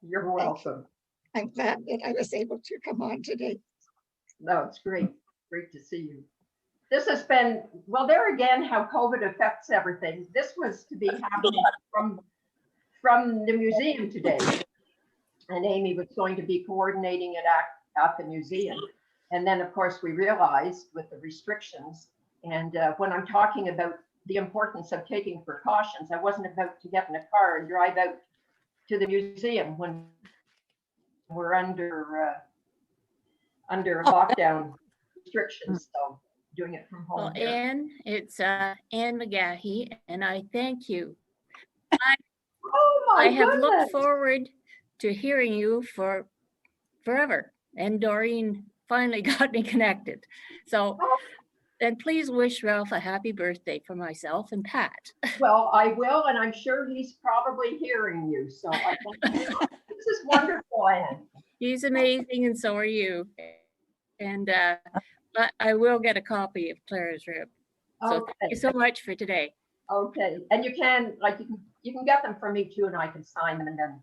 You're welcome. I'm glad that I was able to come on today. No, it's great. Great to see you. This has been, well, there again, how COVID affects everything. This was to be happening from the museum today. And Amy was going to be coordinating it at the museum. And then, of course, we realized with the restrictions, and when I'm talking about the importance of taking precautions. I wasn't about to get in a car and drive out to the museum when we're under lockdown restrictions. So doing it from home. Well, here. Anne, it's Anne McGahey, and I thank you. Oh my I have goodness. looked forward to hearing you for forever, and Doreen finally got me connected. So, Oh, and please wish Ralph a happy birthday for myself and Pat. well, I will, and I'm sure he's probably hearing you. So I think this is wonderful, Anne. He's amazing, and so are you. And but I will get a copy of Clara's rib. So thank you so much for today. Okay, and you can get them from me too, and I can sign them, and then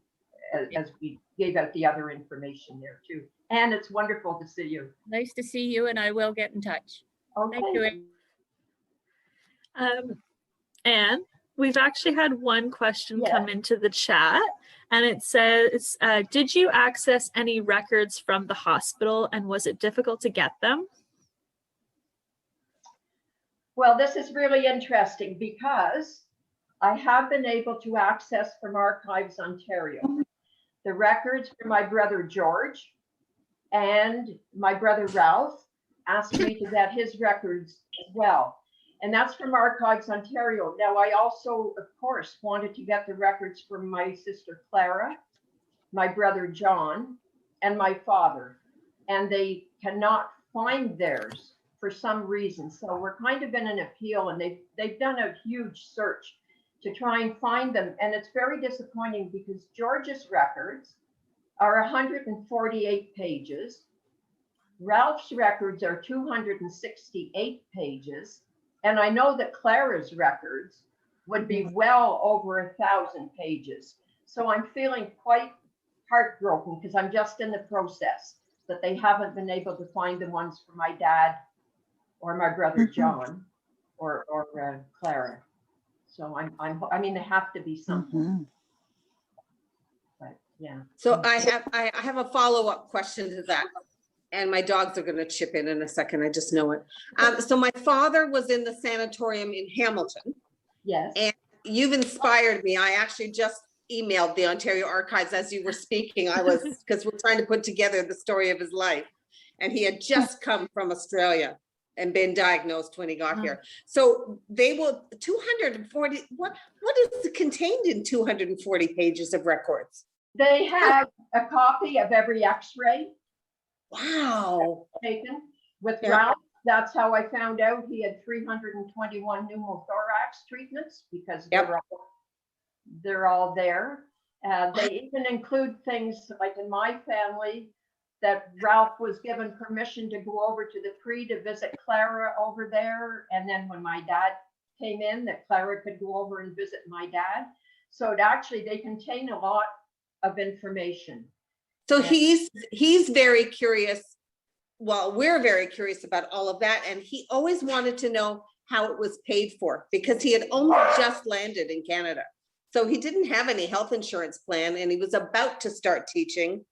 as we gave out the other information there too. And it's wonderful to see you. Nice to see you, and I will get in touch. Okay. Thank you. Anne, we've actually had one question Yeah. come into the chat, and it says, did you access any records from the hospital, and was it difficult to get them? Well, this is really interesting because I have been able to access from Archives Ontario the records for my brother George, and my brother Ralph asked me to get his records as well. And that's from Archives Ontario. Now, I also, of course, wanted to get the records from my sister Clara, my brother John, and my father. And they cannot find theirs for some reason. So we're kind of in an appeal, and they've done a huge search to try and find them. And it's very disappointing because George's records are 148 pages. Ralph's records are 268 pages. And I know that Clara's records would be well over 1,000 pages. So I'm feeling quite heartbroken because I'm just in the process that they haven't been able to find the ones for my dad or my brother John or Clara. So I mean, there have to be something. But yeah. So I have a follow-up question to that. And my dogs are going to chip in a second. I just know it. So my father was in the sanatorium in Hamilton. Yes. And you've inspired me. I actually just emailed the Ontario Archives as you were speaking. Because we're trying to put together the story of his life. And he had just come from Australia and been diagnosed when he got here. So they will 240, what is contained in 240 pages of records? They have a copy of every x-ray. Wow. Taken with Yeah. Ralph. That's how I found out he had 321 pneumothorax treatments because Yep. they're all there. They even include things like in my family that Ralph was given permission to go over to the Cree to visit Clara over there. And then when my dad came in, that Clara could go over and visit my dad. So they contain a lot of information. So he's very curious. Well, we're very curious about all of that. And he always wanted to know how it was paid for because he had only just landed in Canada. So he didn't have any health insurance plan and he was about to start teaching.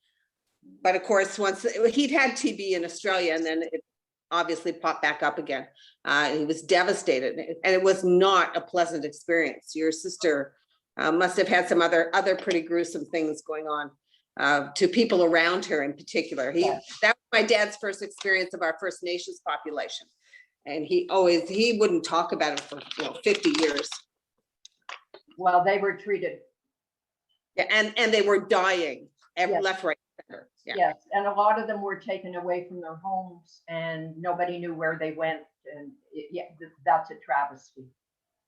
But of course, once he'd had TB in Australia and then it obviously popped back up again. He was devastated and it was not a pleasant experience. Your sister must have had some other pretty gruesome things going on. To people around her in particular. That was my dad's first experience of our First Nations population. And he wouldn't talk about it for 50 years. Well, they were treated. Yeah, and they were dying left, right, center. Yeah. Yes, and a lot of them were taken away from their homes and nobody knew where they went. And that's a travesty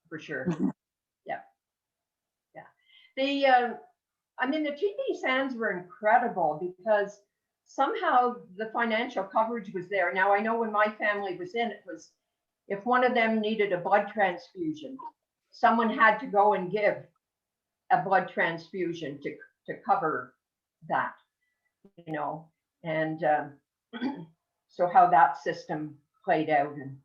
for sure. Yeah. The TB sands were incredible because somehow the financial coverage was there. Now I know when my family was in, it was if one of them needed a blood transfusion, someone had to go and give a blood transfusion to cover that, and so how that system played out. And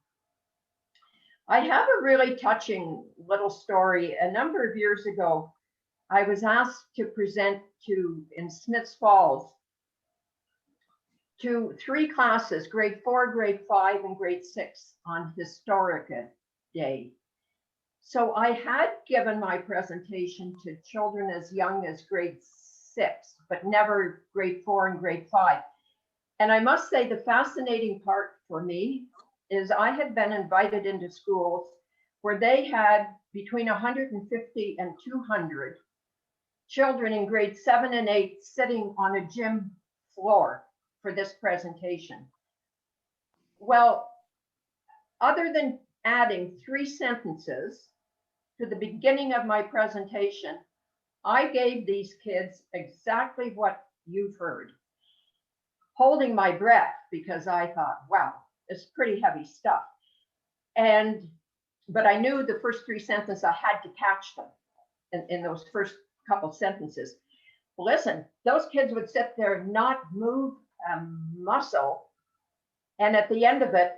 I have a really touching little story. A number of years ago, I was asked to present in Smiths Falls to 3 classes, grade 4, grade 5, and grade 6 on Historica Day. So I had given my presentation to children as young as grade 6, but never grade 4 and grade 5. And I must say the fascinating part for me is I had been invited into schools where they had between 150 and 200 children in grade 7 and 8 sitting on a gym floor for this presentation. Well, other than adding 3 sentences to the beginning of my presentation, I gave these kids exactly what you've heard, holding my breath because I thought, wow, it's pretty heavy stuff. But I knew the first 3 sentences, I had to catch them in those first couple sentences. Listen, those kids would sit there, not move a muscle. And at the end of it,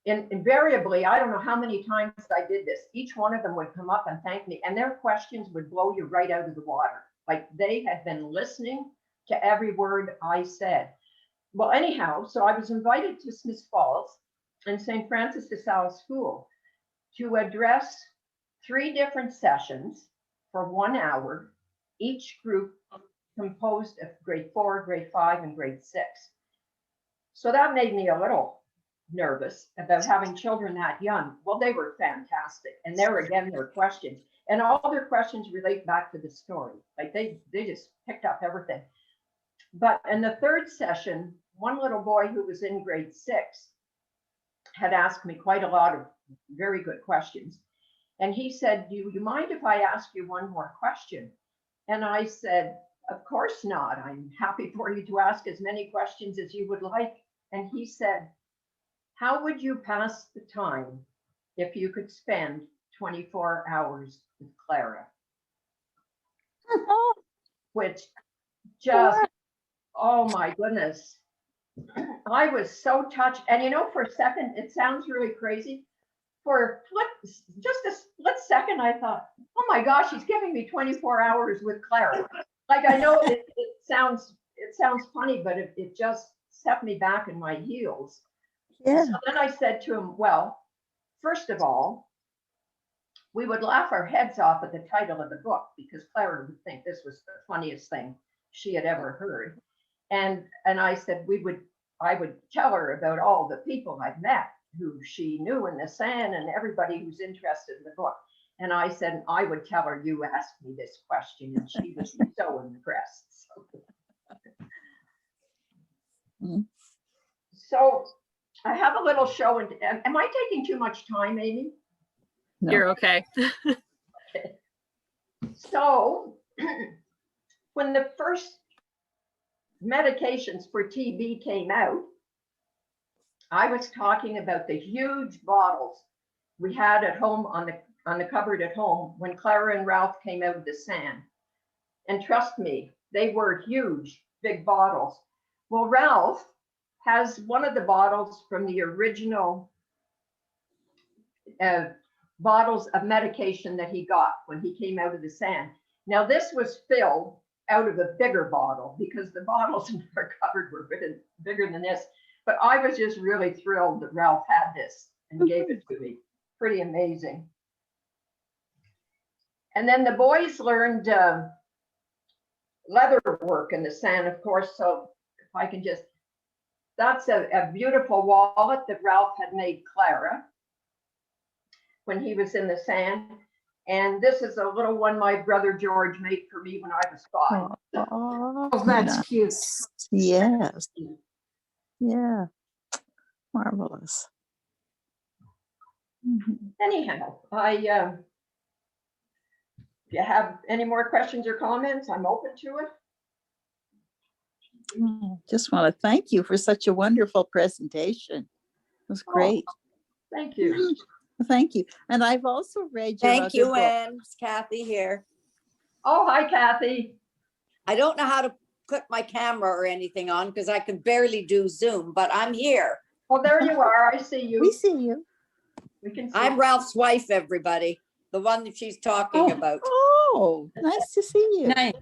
invariably, I don't know how many times I did this, each one of them would come up and thank me, and their questions would blow you right out of the water. Like they had been listening to every word I said. Well, anyhow, so I was invited to Smith Falls and St. Francis de Sales School to address 3 different sessions for 1 hour, each group composed of grade 4, grade 5, and grade 6. So that made me a little nervous about having children that young. Well, they were fantastic. And there again, their questions. And all their questions relate back to the story. Like they just picked up everything. But in the 3rd session, one little boy who was in grade 6 had asked me quite a lot of very good questions. And he said, do you mind if I ask you one more question? And I said, of course not. I'm happy for you to ask as many questions as you would like. And he said, how would you pass the time if you could spend 24 hours with Clara? Which just, oh my goodness. I was so touched. And you know, for a second, it sounds really crazy. For just a split second, I thought, oh my gosh, he's giving me 24 hours with Clara. Like, I know it sounds funny, but it just set me back in my heels. Yeah. So then I said to him, well, first of all, we would laugh our heads off at the title of the book because Clara would think this was the funniest thing she had ever heard. And I said, I would tell her about all the people I've met who she knew in the SAN and everybody who's interested in the book. And I said, I would tell her you asked me this question, and she was so impressed. So I have a little show. And am I taking too much time, Amy? No. You're okay. Okay. So when the first medications for TB came out, I was talking about the huge bottles we had at home on the cupboard at home when Clara and Ralph came out of the SAN. And trust me, they were huge, big bottles. Well, Ralph has one of the bottles from the original bottles of medication that he got when he came out of the SAN. Now, this was filled out of a bigger bottle because the bottles in our cupboard were bigger than this. But I was just really thrilled that Ralph had this and gave it to me. Pretty amazing. And then the boys learned leather work in the SAN, of course. So if I can just, that's a beautiful wallet that Ralph had made Clara when he was in the SAN. And this is a little one my brother George made for me when I was 5. Oh, that's nice. cute. Yes. Yeah. Marvelous. Mhm. Anyhow, if you have any more questions or comments, I'm open to it. Just want to thank you for such a wonderful presentation. It was great. Thank you. Thank you. And I've also read your Thank other you, book. Anne. It's Kathy here. Oh, hi, Kathy. I don't know how to put my camera or anything on because I can barely do Zoom, but I'm here. Well, there you are. I see you. We see you. We can see. I'm Ralph's wife, everybody, the one that she's talking about. Oh, nice to see you. Nice.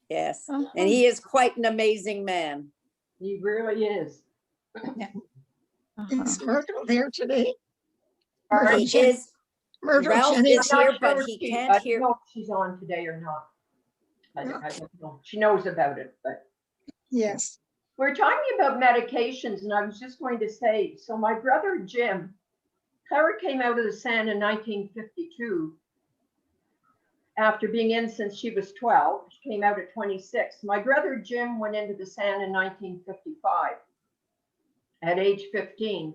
Yes, Uh-huh. and he is quite an amazing man. He really is. Uh-huh. Is Myrtle there today? All He right. is, Myrtle Ralph Jenny, is here, but he can't I hear. don't know if she's on today or not. I Yeah. don't know. She knows about it, but yes. we're talking about medications, and I was just going to say, so my brother Jim, Clara came out of the SAN in 1952 after being in since she was 12. She came out at 26. My brother Jim went into the SAN in 1955 at age 15.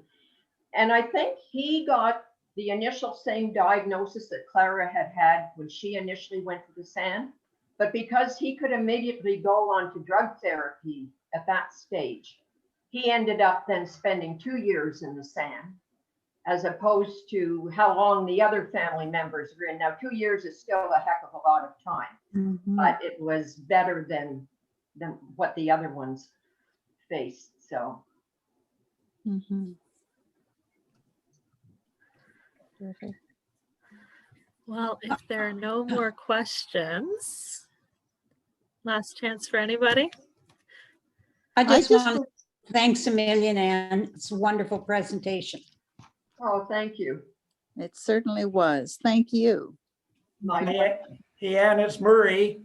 And I think he got the initial same diagnosis that Clara had had when she initially went to the SAN. But because he could immediately go on to drug therapy at that stage, he ended up then spending 2 years in the SAN, as opposed to how long the other family members were in. Now, 2 years is still a heck of a lot of time, Mhm. but it was better than what the other ones faced. So Mhm. Perfect. Well, if there are no more questions, last chance for anybody. I just want to thanks a million, Anne. It's a wonderful presentation. oh, thank you. It certainly was. Thank you. My Hey, Ann, it's Murray.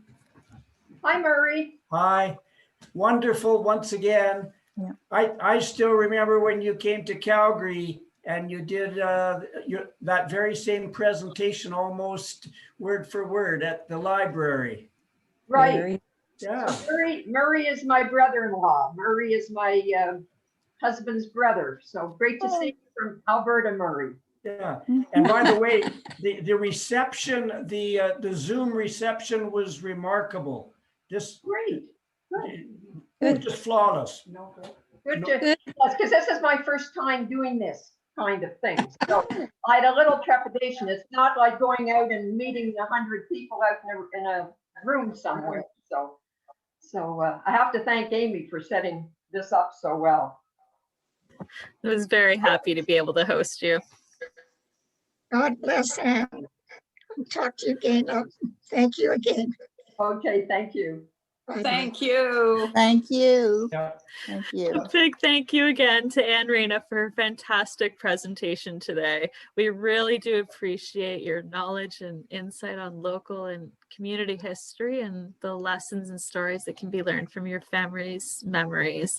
Hi, Murray. Hi. Wonderful once again. Yeah. I still remember when you came to Calgary and you did that very same presentation almost word for word at the library. Right. Very- Yeah. So Murray is my brother-in-law. Murray is my husband's brother. So great to see you from Alberta, Murray. Yeah. And by the way, the reception, the Zoom reception was remarkable. Just Great. it was just flawless. Good to, yes, because this is my first time doing this kind of thing. So I had a little trepidation. It's not like going out and meeting 100 people out in a room somewhere. So I have to thank Amy for setting this up so well. I was very happy to be able to host you. God bless Anne. Talk to you again. Thank you again. Okay, thank you. Bye-bye. Thank you. Thank you. Yeah. Thank you. A big thank you again to Anne Raina for her fantastic presentation today. We really do appreciate your knowledge and insight on local and community history and the lessons and stories that can be learned from your family's memories.